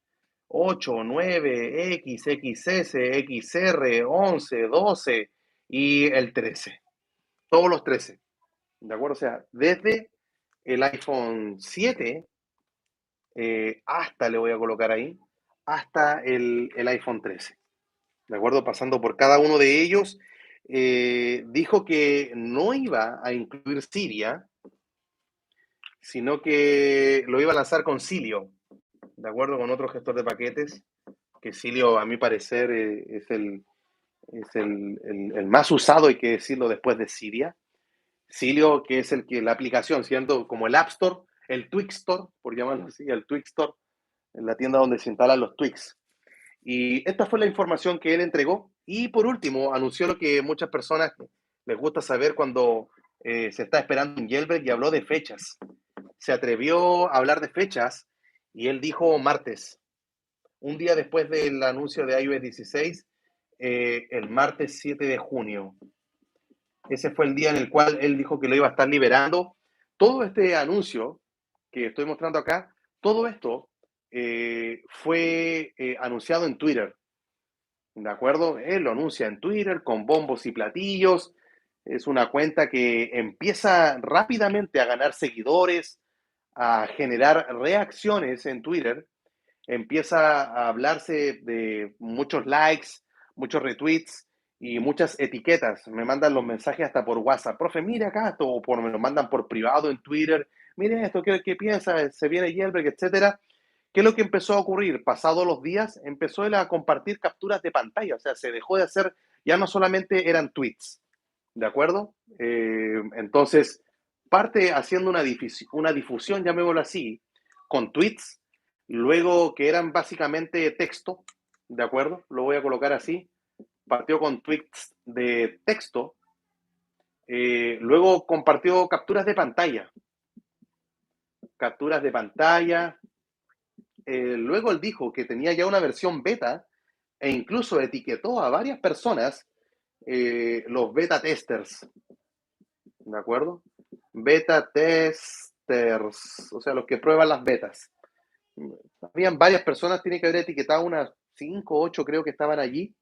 8, 9, X, XS, XR, 11, 12 y el 13. Todos los 13. ¿De acuerdo? O sea, desde el iPhone 7 hasta, le voy a colocar ahí, hasta el iPhone 13. ¿De acuerdo? Pasando por cada uno de ellos. Dijo que no iba a incluir Siria, sino que lo iba a lanzar con Cilio, ¿de acuerdo? Con otro gestor de paquetes, que Cilio, a mi parecer, es el más usado, hay que decirlo, después de Siria. Cilio, que es la aplicación, siendo como el App Store, el Twix Store, por llamarlo así, el Twix Store, en la tienda donde se instalan los Twix. Y esta fue la información que él entregó. Y por último, anunció lo que muchas personas les gusta saber cuando se está esperando un jailbreak, y habló de fechas. Se atrevió a hablar de fechas y él dijo martes, un día después del anuncio de iOS 16, el martes 7 de junio. Ese fue el día en el cual él dijo que lo iba a estar liberando. Todo este anuncio que estoy mostrando acá, todo esto fue anunciado en Twitter. ¿De acuerdo? Él lo anuncia en Twitter con bombos y platillos. Es una cuenta que empieza rápidamente a ganar seguidores, a generar reacciones en Twitter. Empieza a hablarse de muchos likes, muchos retweets, y muchas etiquetas. Me mandan los mensajes hasta por WhatsApp. Profe, mire acá esto, o me lo mandan por privado en Twitter. Mire esto, ¿qué piensa? Se viene jailbreak, etcétera. ¿Qué es lo que empezó a ocurrir? Pasados los días, empezó él a compartir capturas de pantalla. O sea, se dejó de hacer, ya no solamente eran tweets, ¿de acuerdo? Entonces, parte haciendo una difusión, llamémoslo así, con tweets, luego que eran básicamente texto, ¿de acuerdo? Lo voy a colocar así. Partió con tweets de texto, luego compartió capturas de pantalla, luego él dijo que tenía ya una versión beta e incluso etiquetó a varias personas, los beta testers, ¿de acuerdo? Beta testers, o sea, los que prueban las betas. Habían varias personas, tiene que haber etiquetado unas 5 o 8 creo que estaban allí.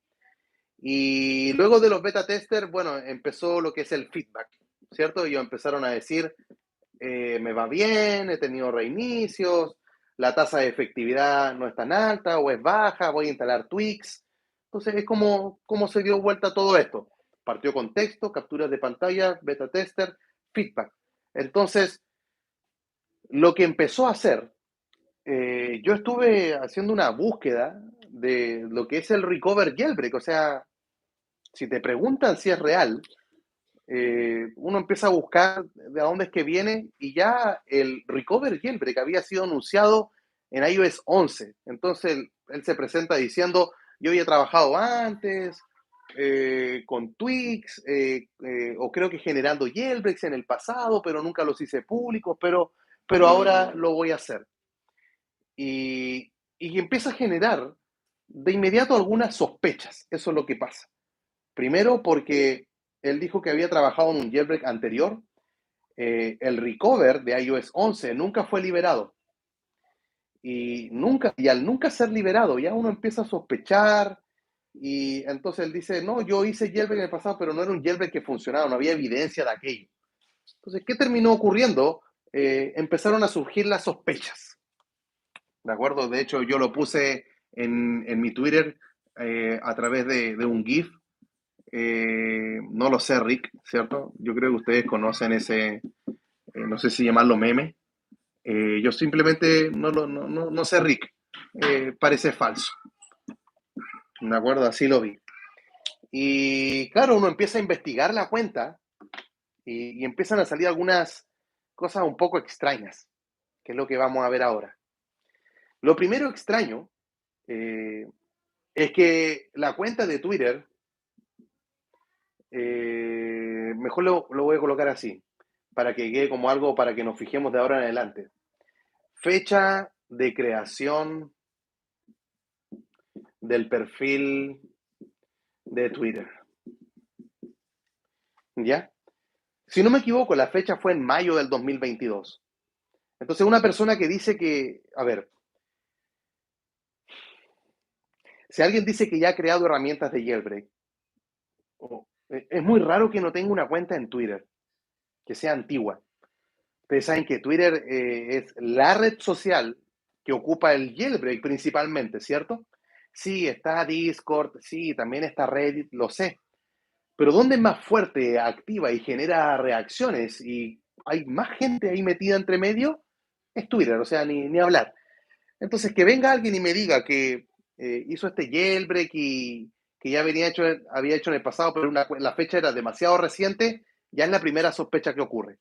Y luego de los beta testers, bueno, empezó lo que es el feedback, ¿cierto? Ellos empezaron a decir, me va bien, he tenido reinicios, la tasa de efectividad no es tan alta o es baja, voy a instalar tweaks. Entonces es como se dio vuelta todo esto. Partió con texto, capturas de pantalla, beta tester, feedback. Entonces, lo que empezó a hacer, yo estuve haciendo una búsqueda de lo que es el recover jailbreak. O sea, si te preguntan si es real, uno empieza a buscar de dónde es que viene y ya el recover jailbreak había sido anunciado en iOS 11. Entonces él se presenta diciendo, yo había trabajado antes con tweaks, o creo que generando jailbreaks en el pasado, pero nunca los hice públicos, pero ahora lo voy a hacer. Y empieza a generar de inmediato algunas sospechas. Eso es lo que pasa. Primero porque él dijo que había trabajado en un jailbreak anterior. El recover de iOS 11 nunca fue liberado. Y al nunca ser liberado, ya uno empieza a sospechar. Y entonces él dice, no, yo hice jailbreak en el pasado, pero no era un jailbreak que funcionaba, no había evidencia de aquello. Entonces, ¿qué terminó ocurriendo? Empezaron a surgir las sospechas. ¿De acuerdo? De hecho, yo lo puse en mi Twitter a través de un GIF. No lo sé, Rick, ¿cierto? Yo creo que ustedes conocen ese, no sé si llamarlo meme. Yo simplemente no sé, Rick. Parece falso. ¿De acuerdo? Así lo vi. Y claro, uno empieza a investigar la cuenta y empiezan a salir algunas cosas un poco extrañas, que es lo que vamos a ver ahora. Lo primero extraño es que la cuenta de Twitter, mejor lo voy a colocar así, para que quede como algo para que nos fijemos de ahora en adelante. Fecha de creación del perfil de Twitter. ¿Ya? Si no me equivoco, la fecha fue en mayo del 2022. Entonces, una persona que dice que, a ver, si alguien dice que ya ha creado herramientas de jailbreak, es muy raro que no tenga una cuenta en Twitter, que sea antigua. Ustedes saben que Twitter es la red social que ocupa el jailbreak principalmente, ¿cierto? Sí, está Discord, sí, también está Reddit, lo sé. Pero ¿dónde es más fuerte, activa y genera reacciones y hay más gente ahí metida entre medio? Es Twitter, o sea, ni hablar. Entonces, que venga alguien y me diga que hizo este jailbreak y que ya había hecho en el pasado, pero la fecha era demasiado reciente, ya es la primera sospecha que ocurre.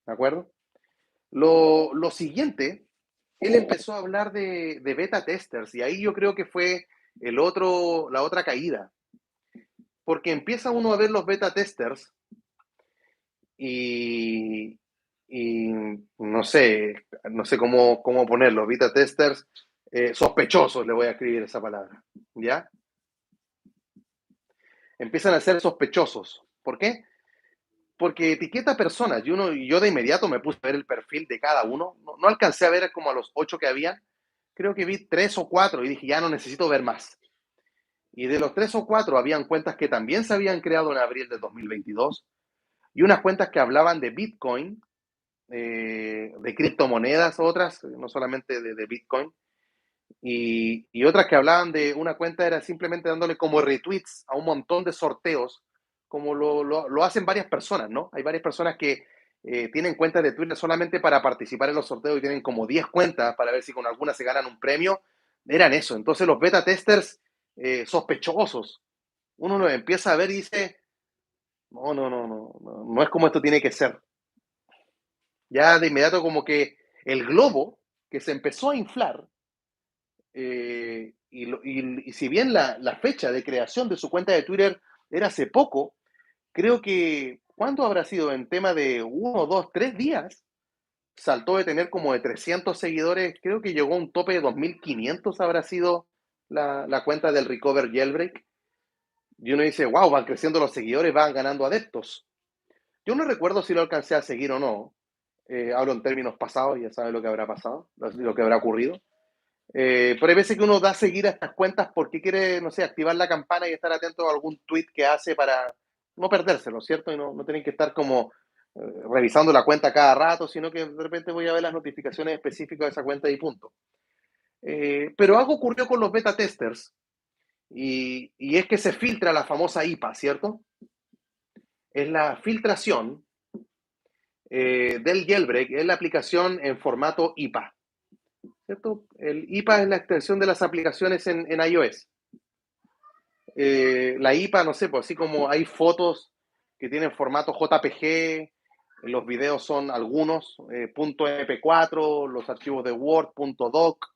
¿De acuerdo? Lo siguiente, él empezó a hablar de beta testers y ahí yo creo que fue la otra caída. Porque empieza uno a ver los beta testers y, y no sé cómo ponerlo, beta testers sospechosos, le voy a escribir esa palabra, ¿ya? Empiezan a ser sospechosos. ¿Por qué? Porque etiqueta personas y yo de inmediato me puse a ver el perfil de cada uno. No alcancé a ver como a los 8 que habían. Creo que vi 3 o 4 y dije, ya no necesito ver más. Y de los 3 o 4 habían cuentas que también se habían creado en abril de 2022 y unas cuentas que hablaban de Bitcoin, de criptomonedas, otras, no solamente de Bitcoin. y otras que hablaban de una cuenta era simplemente dándole como retweets a un montón de sorteos, como lo hacen varias personas, ¿no? Hay varias personas que tienen cuentas de Twitter solamente para participar en los sorteos y tienen como 10 cuentas para ver si con alguna se ganan un premio. Eran eso. Entonces los beta testers sospechosos, uno los empieza a ver y dice, no es como esto tiene que ser. Ya de inmediato como que el globo que se empezó a inflar, y si bien la fecha de creación de su cuenta de Twitter era hace poco, creo que, ¿cuánto habrá sido? En tema de 1, 2, 3 días, saltó de tener como de 300 seguidores, creo que llegó a un tope de 2.500 habrá sido la cuenta del Recover Jailbreak. Y uno dice, wow, van creciendo los seguidores, van ganando adeptos. Yo no recuerdo si lo alcancé a seguir o no. Hablo en términos pasados, ya sabe lo que habrá pasado, lo que habrá ocurrido. Pero hay veces que uno da a seguir a estas cuentas porque quiere, no sé, activar la campana y estar atento a algún tweet que hace para no perdérselo, ¿cierto? Y no tienen que estar como revisando la cuenta cada rato, sino que de repente voy a ver las notificaciones específicas de esa cuenta y punto. Pero algo ocurrió con los beta testers y es que se filtra la famosa IPA, ¿cierto? Es la filtración del jailbreak, es la aplicación en formato IPA, ¿cierto? El IPA es la extensión de las aplicaciones en iOS. La IPA, no sé, pues así como hay fotos que tienen formato JPG, los videos son algunos, .mp4, los archivos de Word, .doc,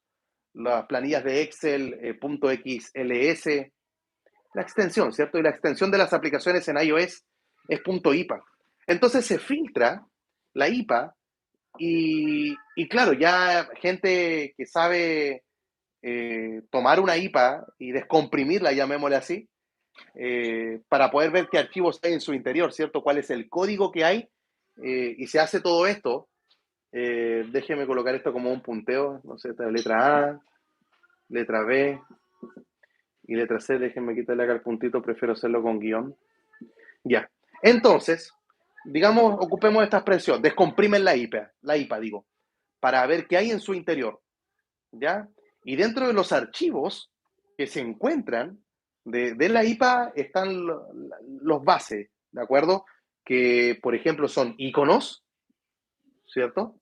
las planillas de Excel, .xls, la extensión, ¿cierto? Y la extensión de las aplicaciones en iOS es .ipa. Entonces se filtra la IPA y claro, ya gente que sabe tomar una IPA y descomprimirla, llamémosle así, para poder ver qué archivos hay en su interior, ¿cierto? Cuál es el código que hay, y se hace todo esto. Déjeme colocar esto como un punteo, no sé, esta letra A, letra B y letra C, déjenme quitarle acá el puntito, prefiero hacerlo con guión. Ya, entonces, digamos, ocupemos esta expresión, descomprimen la IPA digo, para ver qué hay en su interior, ¿ya? Y dentro de los archivos que se encuentran de la IPA están los bases, ¿de acuerdo? Que, por ejemplo, son iconos, ¿cierto?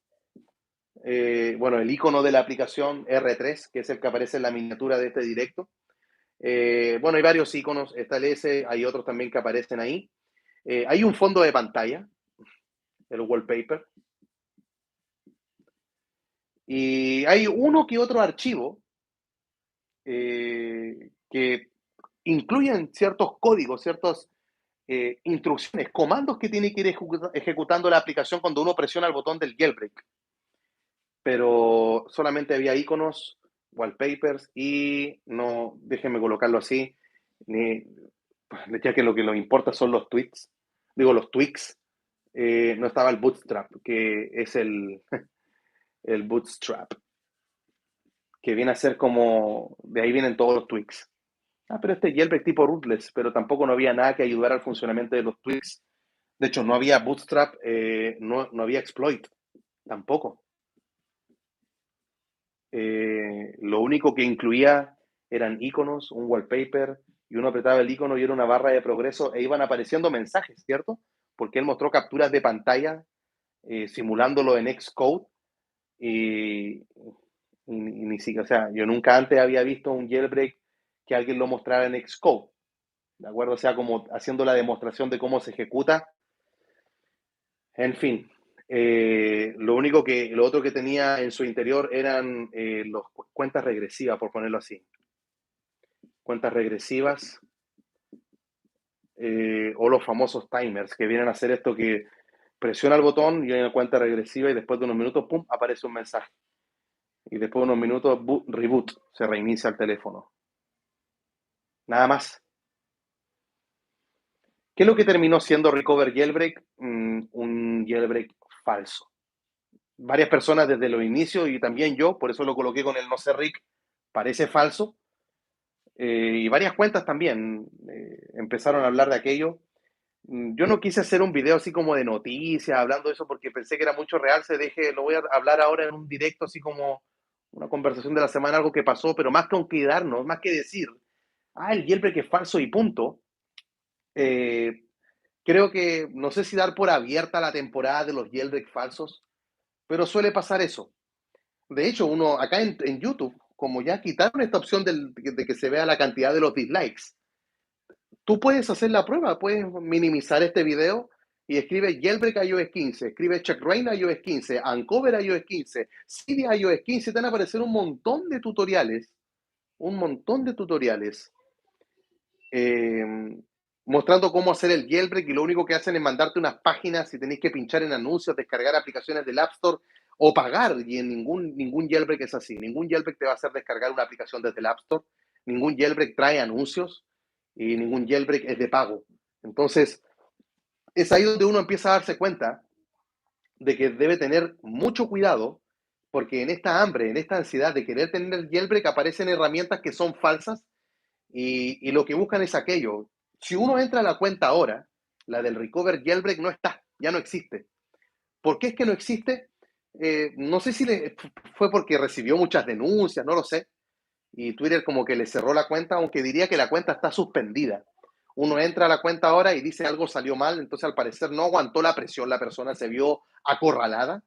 Bueno, el icono de la aplicación R3, que es el que aparece en la miniatura de este directo. Bueno, hay varios iconos, está el S, hay otros también que aparecen ahí. Hay un fondo de pantalla, el wallpaper, y hay uno que otro archivo que incluyen ciertos códigos, ciertas instrucciones, comandos que tiene que ir ejecutando la aplicación cuando uno presiona el botón del jailbreak. Pero solamente había iconos, wallpapers y no, déjenme colocarlo así, ni, ya que lo que nos importa son los tweets, digo los tweaks, no estaba el Bootstrap, que es el Bootstrap, que viene a ser como, de ahí vienen todos los tweaks. Pero este jailbreak tipo rootless, pero tampoco no había nada que ayudara al funcionamiento de los tweaks. De hecho, no había Bootstrap, no había exploit, tampoco. Lo único que incluía eran iconos, un wallpaper, y uno apretaba el icono y era una barra de progreso e iban apareciendo mensajes, ¿cierto? Porque él mostró capturas de pantalla simulándolo en Xcode y ni siquiera, o sea, yo nunca antes había visto un jailbreak que alguien lo mostrara en Xcode, ¿de acuerdo? O sea, como haciendo la demostración de cómo se ejecuta. En fin, lo otro que tenía en su interior eran las cuentas regresivas, por ponerlo así. Cuentas regresivas o los famosos timers que vienen a hacer esto que presiona el botón y hay una cuenta regresiva y después de unos minutos, ¡pum!, aparece un mensaje. Y después de unos minutos, reboot, se reinicia el teléfono. Nada más. ¿Qué es lo que terminó siendo Recover Jailbreak? Un jailbreak falso. Varias personas desde los inicios y también yo, por eso lo coloqué con el no sé Rick, parece falso. Y varias cuentas también empezaron a hablar de aquello. Yo no quise hacer un video así como de noticias, hablando de eso, porque pensé que era mucho real. Lo voy a hablar ahora en un directo así como una conversación de la semana, algo que pasó, pero más que quedarnos, más que decir, el jailbreak es falso y punto, eh, creo que, no sé si dar por abierta la temporada de los jailbreak falsos, pero suele pasar eso. De hecho, uno acá en YouTube, como ya quitaron esta opción de que se vea la cantidad de los dislikes, tú puedes hacer la prueba, puedes minimizar este video y escribe jailbreak iOS 15, escribe checkrain iOS 15, uncover iOS 15, Cydia iOS 15, te van a aparecer un montón de tutoriales eh, mostrando cómo hacer el jailbreak y lo único que hacen es mandarte unas páginas si tenéis que pinchar en anuncios, descargar aplicaciones del App Store o pagar y en ningún jailbreak es así. Ningún jailbreak te va a hacer descargar una aplicación desde el App Store, ningún jailbreak trae anuncios y ningún jailbreak es de pago. Entonces, es ahí donde uno empieza a darse cuenta de que debe tener mucho cuidado porque en esta hambre, en esta ansiedad de querer tener jailbreak aparecen herramientas que son falsas y lo que buscan es aquello. Si uno entra a la cuenta ahora, la del Recover Jailbreak no está, ya no existe. ¿Por qué es que no existe? No sé si fue porque recibió muchas denuncias, no lo sé. Y Twitter como que le cerró la cuenta, aunque diría que la cuenta está suspendida. Uno entra a la cuenta ahora y dice algo salió mal, entonces al parecer no aguantó la presión, la persona se vio acorralada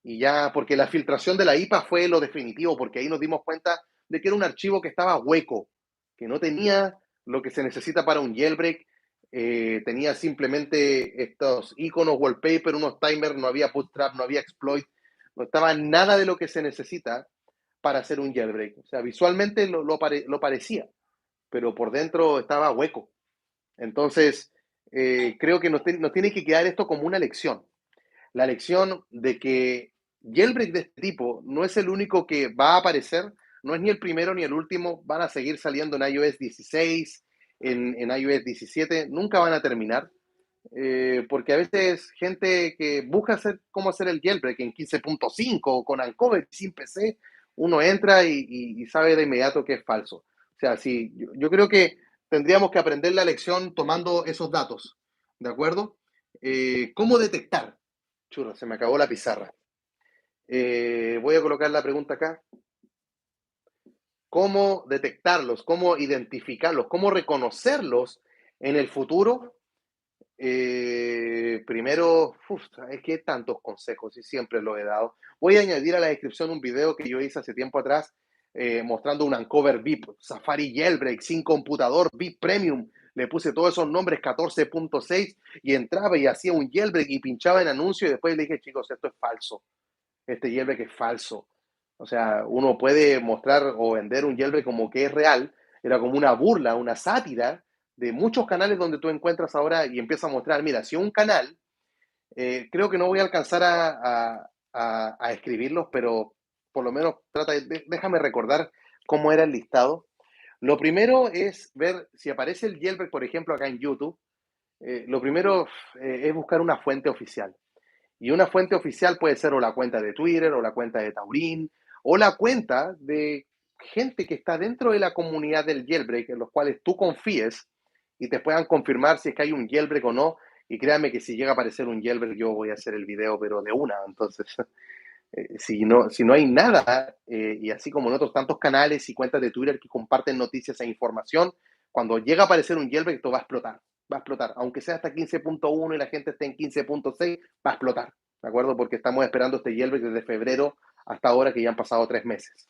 y ya, porque la filtración de la IPA fue lo definitivo, porque ahí nos dimos cuenta de que era un archivo que estaba hueco, que no tenía lo que se necesita para un jailbreak, tenía simplemente estos iconos, wallpaper, unos timers, no había bootstrap, no había exploit, no estaba nada de lo que se necesita para hacer un jailbreak. O sea, visualmente lo parecía, pero por dentro estaba hueco. Entonces, creo que nos tiene que quedar esto como una lección. La lección de que jailbreak de este tipo no es el único que va a aparecer, no es ni el primero ni el último, van a seguir saliendo en iOS 16, en iOS 17, nunca van a terminar, porque a veces gente que busca hacer cómo hacer el jailbreak en 15.5 con Uncover sin PC, uno entra y sabe de inmediato que es falso. O sea, sí, yo creo que tendríamos que aprender la lección tomando esos datos, ¿de acuerdo? ¿Cómo detectar? Churro, se me acabó la pizarra. Voy a colocar la pregunta acá. ¿Cómo detectarlos? ¿Cómo identificarlos? ¿Cómo reconocerlos en el futuro? Primero, es que tantos consejos y siempre lo he dado. Voy a añadir a la descripción un video que yo hice hace tiempo atrás mostrando un Uncover VIP, Safari Jailbreak, sin computador, VIP Premium. Le puse todos esos nombres 14.6 y entraba y hacía un jailbreak y pinchaba en anuncio y después le dije, chicos, esto es falso. Este jailbreak es falso. O sea, uno puede mostrar o vender un jailbreak como que es real. Era como una burla, una sátira de muchos canales donde tú encuentras ahora y empieza a mostrar, mira, si un canal, creo que no voy a alcanzar a escribirlos, pero por lo menos déjame recordar cómo era el listado. Lo primero es ver si aparece el jailbreak, por ejemplo, acá en YouTube. Lo primero es buscar una fuente oficial. Y una fuente oficial puede ser o la cuenta de Twitter, o la cuenta de Taurin, o la cuenta de gente que está dentro de la comunidad del jailbreak, en los cuales tú confíes y te puedan confirmar si es que hay un jailbreak o no. Y créanme que si llega a aparecer un jailbreak, yo voy a hacer el video, pero de una. Entonces, si no hay nada, y así como en otros tantos canales y cuentas de Twitter que comparten noticias e información, cuando llega a aparecer un jailbreak, esto va a explotar. Va a explotar. Aunque sea hasta 15.1 y la gente esté en 15.6, va a explotar. ¿De acuerdo? Porque estamos esperando este jailbreak desde febrero hasta ahora, que ya han pasado 3 meses.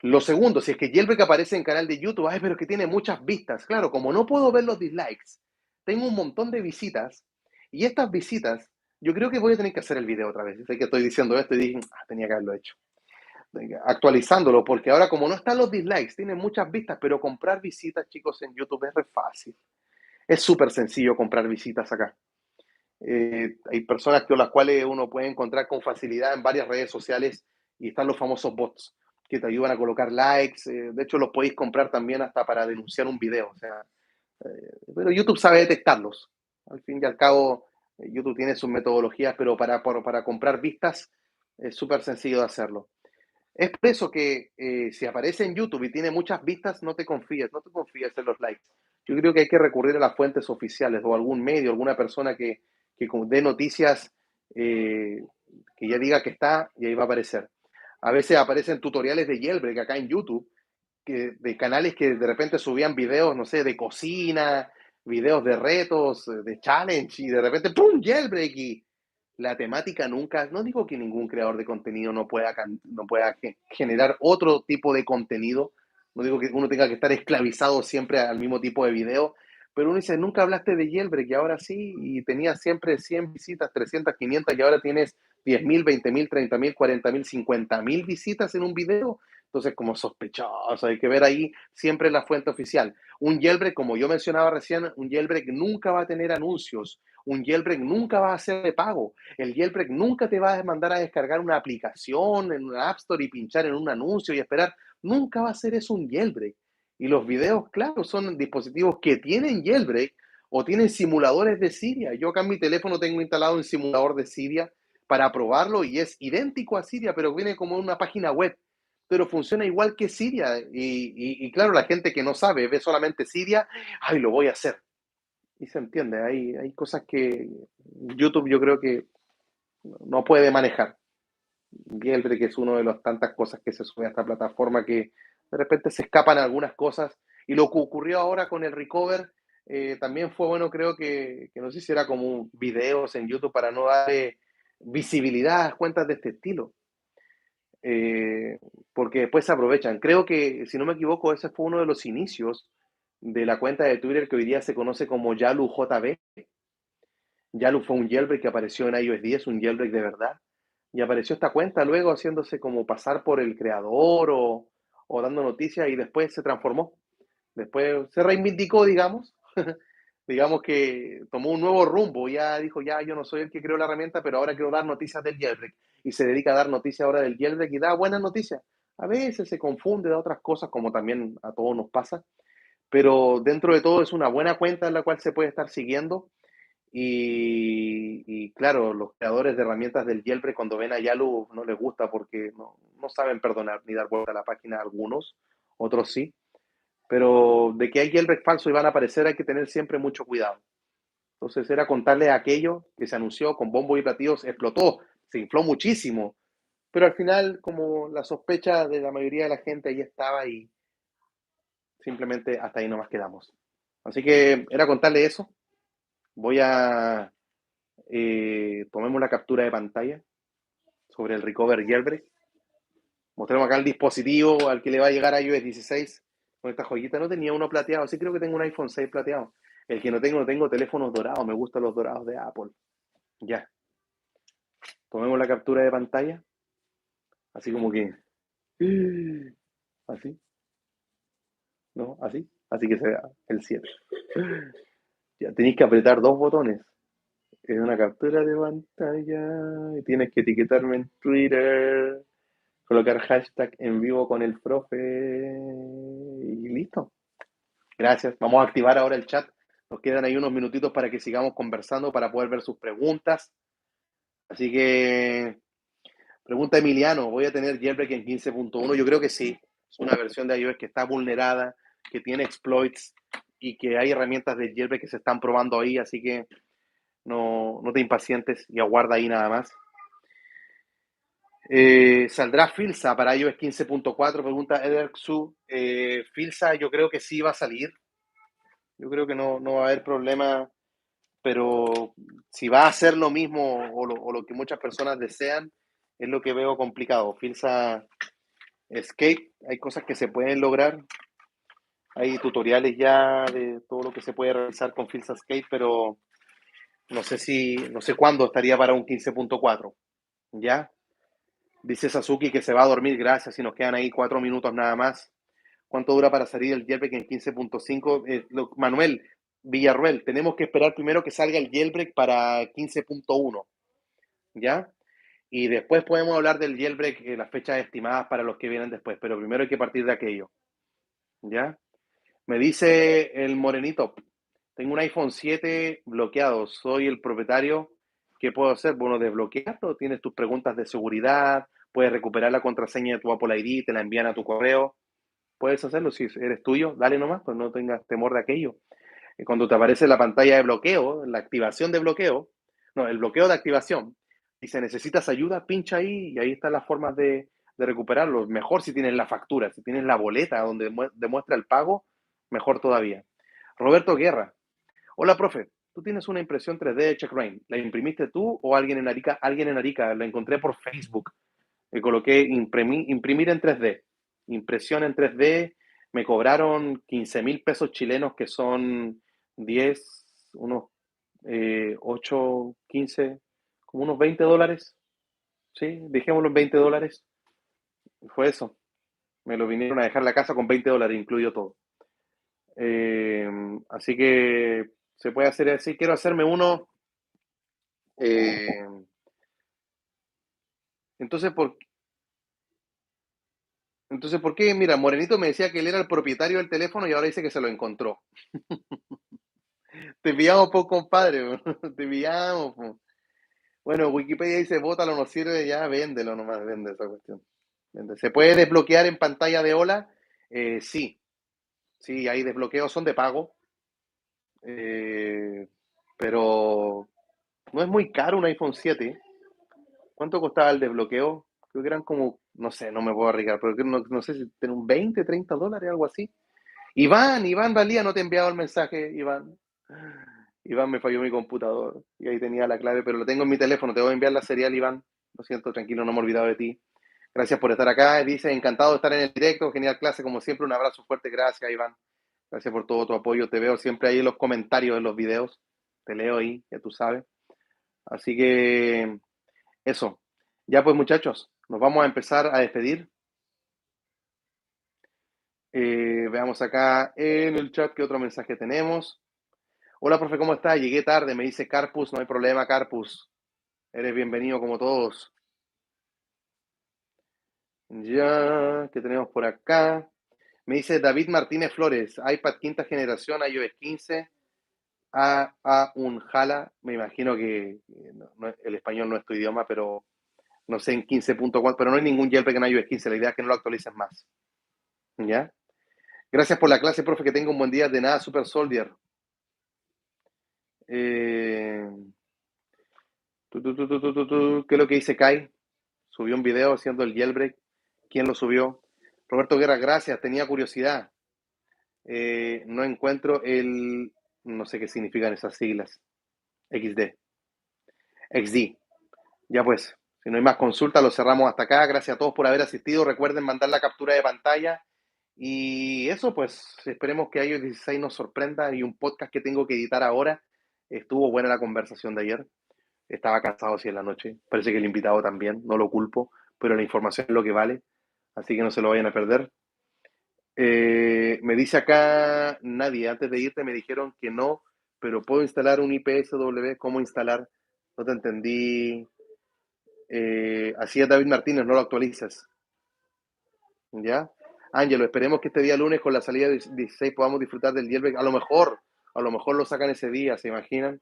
Lo segundo, si es que jailbreak aparece en canal de YouTube, pero es que tiene muchas vistas. Claro, como no puedo ver los dislikes, tengo un montón de visitas y estas visitas, yo creo que voy a tener que hacer el video otra vez. Sé que estoy diciendo esto y dije, tenía que haberlo hecho. Actualizándolo, porque ahora como no están los dislikes, tiene muchas vistas, pero comprar visitas, chicos, en YouTube es re fácil. Es súper sencillo comprar visitas acá. Hay personas con las cuales uno puede encontrar con facilidad en varias redes sociales y están los famosos bots que te ayudan a colocar likes. De hecho, los podéis comprar también hasta para denunciar un video. O sea, pero YouTube sabe detectarlos. Al fin y al cabo, YouTube tiene sus metodologías, pero para comprar vistas es súper sencillo de hacerlo. Es por eso que si aparece en YouTube y tiene muchas vistas, no te confíes en los likes. Yo creo que hay que recurrir a las fuentes oficiales o algún medio, alguna persona que dé noticias, que ya diga que está y ahí va a aparecer. A veces aparecen tutoriales de jailbreak acá en YouTube, de canales que de repente subían videos, no sé, de cocina, videos de retos, de challenge, y de repente, ¡pum!, jailbreak. Y la temática nunca, no digo que ningún creador de contenido no pueda generar otro tipo de contenido, no digo que uno tenga que estar esclavizado siempre al mismo tipo de video, pero uno dice, nunca hablaste de jailbreak y ahora sí, y tenías siempre 100 visitas, 300, 500, y ahora tienes 10.000, 20.000, 30.000, 40.000, 50.000 visitas en un video. Entonces, como sospechoso, hay que ver ahí siempre la fuente oficial. Un jailbreak, como yo mencionaba recién, un jailbreak nunca va a tener anuncios, un jailbreak nunca va a ser de pago, el jailbreak nunca te va a mandar a descargar una aplicación en una App Store y pinchar en un anuncio y esperar. Nunca va a ser eso un jailbreak. Y los videos, claro, son dispositivos que tienen jailbreak o tienen simuladores de Cydia. Yo acá en mi teléfono tengo instalado un simulador de Cydia para probarlo y es idéntico a Cydia, pero viene como una página web. Pero funciona igual que Cydia. Y claro, la gente que no sabe, ve solamente Cydia, ay, lo voy a hacer. Y se entiende, hay cosas que YouTube yo creo que no puede manejar. Jailbreak es uno de las tantas cosas que se sube a esta plataforma que de repente se escapan algunas cosas. Y lo que ocurrió ahora con el Recover también fue bueno, creo que no sé si era como videos en YouTube para no darle visibilidad a cuentas de este estilo. Eh, Porque después se aprovechan. Creo que, si no me equivoco, ese fue uno de los inicios de la cuenta de Twitter que hoy día se conoce como YaluJB. Yalu fue un jailbreak que apareció en iOS 10, un jailbreak de verdad. Y apareció esta cuenta luego haciéndose como pasar por el creador o dando noticias y después se transformó. Después se reivindicó, digamos. Digamos que tomó un nuevo rumbo. Ya dijo, ya yo no soy el que creó la herramienta, pero ahora quiero dar noticias del jailbreak. Y se dedica a dar noticias ahora del jailbreak y da buenas noticias. A veces se confunde de otras cosas, como también a todos nos pasa. Pero dentro de todo es una buena cuenta en la cual se puede estar siguiendo y claro, los creadores de herramientas del jailbreak cuando ven a Yalu no les gusta porque no saben perdonar ni dar vuelta a la página algunos, otros sí, pero de que hay jailbreak falso y van a aparecer hay que tener siempre mucho cuidado. Entonces era contarles aquello que se anunció con bombo y platillos, explotó, se infló muchísimo, pero al final como la sospecha de la mayoría de la gente ahí estaba y simplemente hasta ahí nomás quedamos. Así que era contarle eso. Voy a tomemos la captura de pantalla sobre el Recover Jailbreak. Mostremos acá el dispositivo al que le va a llegar a iOS 16 con esta joyita. No tenía uno plateado, sí creo que tengo un iPhone 6 plateado. El que no tengo teléfonos dorados, me gustan los dorados de Apple. Ya, tomemos la captura de pantalla, así como que... Así, ¿no? Así que se vea el 7. Ya, tenéis que apretar dos botones. Es una captura de pantalla y tienes que etiquetarme en Twitter. Colocar hashtag en vivo con el profe y listo. Gracias. Vamos a activar ahora el chat. Nos quedan ahí unos minutitos para que sigamos conversando, para poder ver sus preguntas. Así que, pregunta Emiliano, ¿voy a tener jailbreak en 15.1? Yo creo que sí. Es una versión de iOS que está vulnerada, que tiene exploits y que hay herramientas de jailbreak que se están probando ahí, así que no te impacientes y aguarda ahí nada más. ¿Saldrá Filsa para iOS 15.4? Pregunta Ederxu. Filsa yo creo que sí va a salir. Yo creo que no va a haber problema, pero si va a hacer lo mismo o lo que muchas personas desean, es lo que veo complicado. Filsa Escape, hay cosas que se pueden lograr. Hay tutoriales ya de todo lo que se puede realizar con Filsa Escape, pero no sé cuándo estaría para un 15.4. ¿Ya? Dice Sasuke que se va a dormir, gracias, y nos quedan ahí 4 minutos nada más. ¿Cuánto dura para salir el jailbreak en 15.5? Manuel Villarruel, tenemos que esperar primero que salga el jailbreak para 15.1, ¿ya? Y después podemos hablar del jailbreak, las fechas estimadas para los que vienen después, pero primero hay que partir de aquello, ¿ya? Me dice el morenito, tengo un iPhone 7 bloqueado, soy el propietario, ¿qué puedo hacer? Bueno, desbloquearlo, tienes tus preguntas de seguridad, puedes recuperar la contraseña de tu Apple ID, te la envían a tu correo, puedes hacerlo si eres tuyo, dale nomás, pues no tengas temor de aquello. Cuando te aparece la pantalla de bloqueo, la activación de bloqueo, no, el bloqueo de activación, dice necesitas ayuda, pincha ahí y ahí están las formas de de recuperarlo. Mejor si tienes la factura, si tienes la boleta donde demuestra el pago, mejor todavía. Roberto Guerra. Hola, profe. Tú tienes una impresión 3D de Checkbrain. ¿La imprimiste tú o alguien en Arica? Alguien en Arica. La encontré por Facebook. Me coloqué imprimir en 3D. Impresión en 3D. Me cobraron 15,000 pesos chilenos, que son 10, unos 8, 15, como unos $20. Sí, dejémoslo en $20. Fue eso. Me lo vinieron a dejar la casa con $20, incluido todo. Así que se puede hacer así. Quiero hacerme uno. eh, entonces, ¿por qué? Mira, Morenito me decía que él era el propietario del teléfono y ahora dice que se lo encontró. Te pillamos, po, compadre. Te pillamos, po. Bueno, Wikipedia dice, bótalo, no sirve, ya véndelo nomás, vende esa cuestión. Vende. ¿Se puede desbloquear en pantalla de hola? Sí, sí, hay desbloqueos, son de pago. Eh, pero no es muy caro un iPhone 7. ¿Cuánto costaba el desbloqueo? Creo que eran como, no sé, no me puedo arriesgar, pero no sé si tiene un 20, $30, algo así. Iván Valía, no te he enviado el mensaje, Iván. Iván, me falló mi computador y ahí tenía la clave, pero lo tengo en mi teléfono. Te voy a enviar la serial, Iván. Lo siento, tranquilo, no me he olvidado de ti. Gracias por estar acá. Dice, encantado de estar en el directo. Genial clase, como siempre. Un abrazo fuerte. Gracias, Iván. Gracias por todo tu apoyo. Te veo siempre ahí en los comentarios de los videos. Te leo ahí, ya tú sabes. Así que eso. Ya pues, muchachos, nos vamos a empezar a despedir. Veamos acá en el chat qué otro mensaje tenemos. Hola, profe, ¿cómo estás? Llegué tarde, me dice Carpus. No hay problema, Carpus. Eres bienvenido como todos. Ya, ¿qué tenemos por acá? Me dice David Martínez Flores, iPad quinta generación, iOS 15, a un jala. Me imagino que el español no es tu idioma, pero no sé en 15.4, pero no hay ningún jailbreak en iOS 15. La idea es que no lo actualices más. ¿Ya? Gracias por la clase, profe, que tenga un buen día. De nada, Super Soldier. Eh, ¿Qué es lo que dice Kai? Subió un video haciendo el jailbreak. ¿Quién lo subió? Roberto Guerra, gracias. Tenía curiosidad. No encuentro el... No sé qué significan esas siglas. XD. XD. Ya pues, si no hay más consultas, lo cerramos hasta acá. Gracias a todos por haber asistido. Recuerden mandar la captura de pantalla. Y eso, pues, esperemos que iOS 16 nos sorprenda. Y un podcast que tengo que editar ahora. Estuvo buena la conversación de ayer. Estaba cansado así en la noche. Parece que el invitado también, no lo culpo, pero la información es lo que vale. Así que no se lo vayan a perder. Me dice acá nadie, antes de irte me dijeron que no, pero puedo instalar un IPSW. ¿Cómo instalar? No te entendí. Así es, David Martínez, no lo actualizas. ¿Ya? Ángelo, esperemos que este día lunes con la salida de 16 podamos disfrutar del jailbreak. A lo mejor lo sacan ese día, ¿se imaginan?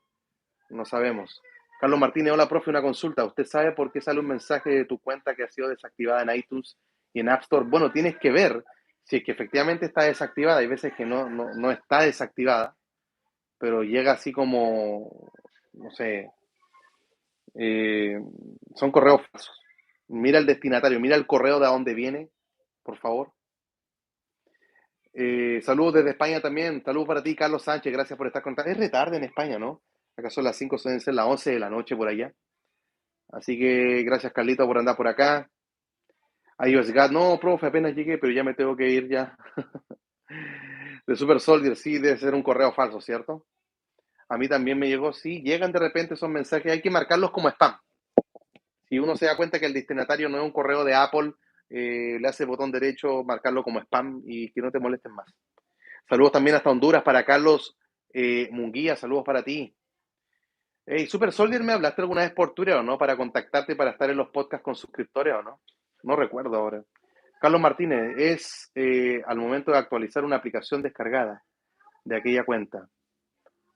No sabemos. Carlos Martínez, hola, profe, una consulta. ¿Usted sabe por qué sale un mensaje de tu cuenta que ha sido desactivada en iTunes y en App Store? Bueno, tienes que ver si es que efectivamente está desactivada. Hay veces que no está desactivada, pero llega así como, no sé, eh, son correos falsos. Mira el destinatario, mira el correo de a dónde viene, por favor. Saludos desde España también. Saludos para ti, Carlos Sánchez. Gracias por estar conectado. Es retarde en España, ¿no? Acá son las 5, suelen ser las 11 de la noche por allá. Así que gracias, Carlito, por andar por acá. iOS God, no, profe, apenas llegué, pero ya me tengo que ir ya. De Super Soldier, sí, debe ser un correo falso, ¿cierto? A mí también me llegó, sí, llegan de repente esos mensajes, hay que marcarlos como spam. Si uno se da cuenta que el destinatario no es un correo de Apple, le hace botón derecho, marcarlo como spam y que no te molesten más. Saludos también hasta Honduras para Carlos Munguía, saludos para ti. Hey, Super Soldier, ¿me hablaste alguna vez por Twitter o no? Para contactarte para estar en los podcasts con suscriptores o no? No recuerdo ahora. Carlos Martínez, es al momento de actualizar una aplicación descargada de aquella cuenta.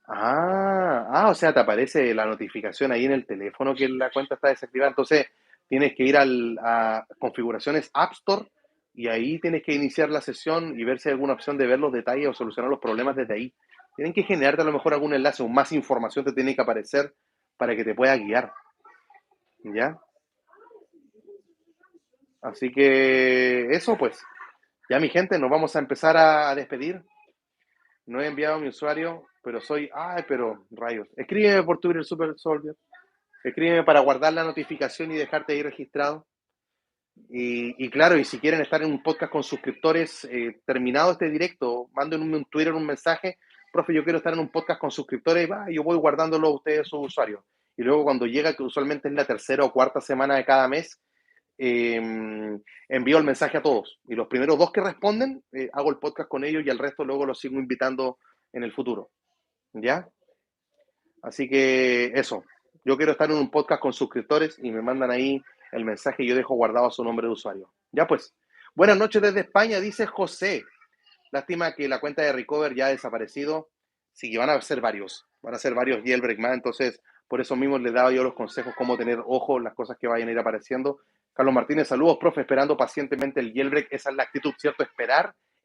O sea, te aparece la notificación ahí en el teléfono que la cuenta está desactivada. Entonces, tienes que ir a configuraciones App Store y ahí tienes que iniciar la sesión y ver si hay alguna opción de ver los detalles o solucionar los problemas desde ahí. Tienen que generarte a lo mejor algún enlace o más información te tiene que aparecer para que te pueda guiar. ¿Ya? Así que eso pues, ya mi gente, nos vamos a empezar a despedir. No he enviado mi usuario, pero ay, pero rayos. Escríbeme por Twitter, Super Soldier. Escríbeme para guardar la notificación y dejarte ahí registrado. Y claro, y si quieren estar en un podcast con suscriptores, terminado este directo, mándenme un Twitter, un mensaje, profe, yo quiero estar en un podcast con suscriptores, y va, yo voy guardándolo a ustedes, sus usuarios. Y luego cuando llega, que usualmente es la tercera o cuarta semana de cada mes, envío el mensaje a todos. Y los primeros dos que responden, hago el podcast con ellos y al resto luego los sigo invitando en el futuro. ¿Ya? Así que eso, yo quiero estar en un podcast con suscriptores y me mandan ahí el mensaje y yo dejo guardado su nombre de usuario. Ya pues, buenas noches desde España, dice José. Lástima que la cuenta de Recover ya ha desaparecido. Sí, van a ser varios jailbreak más, entonces por eso mismo les daba yo los consejos cómo tener ojo en las cosas que vayan a ir apareciendo. Carlos Martínez, saludos, profe, esperando pacientemente el jailbreak. Esa es la actitud, ¿cierto?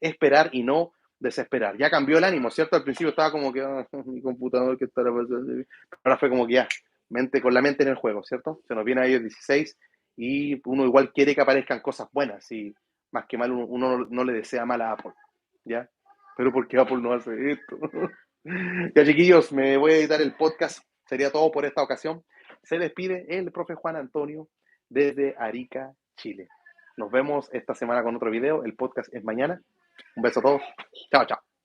Esperar y no desesperar. Ya cambió el ánimo, ¿cierto? Al principio estaba como que, mi computador, ¿qué estará pasando? Ahora fue como que ya, con la mente en el juego, ¿cierto? Se nos viene a ellos 16 y uno igual quiere que aparezcan cosas buenas y más que mal uno no le desea mal a Apple, ¿ya? Pero ¿por qué Apple no hace esto? Ya, chiquillos, me voy a editar el podcast. Sería todo por esta ocasión. Se despide el profe Juan Antonio desde Arica, Chile. Nos vemos esta semana con otro video. El podcast es mañana. Un beso a todos. Chao, chao.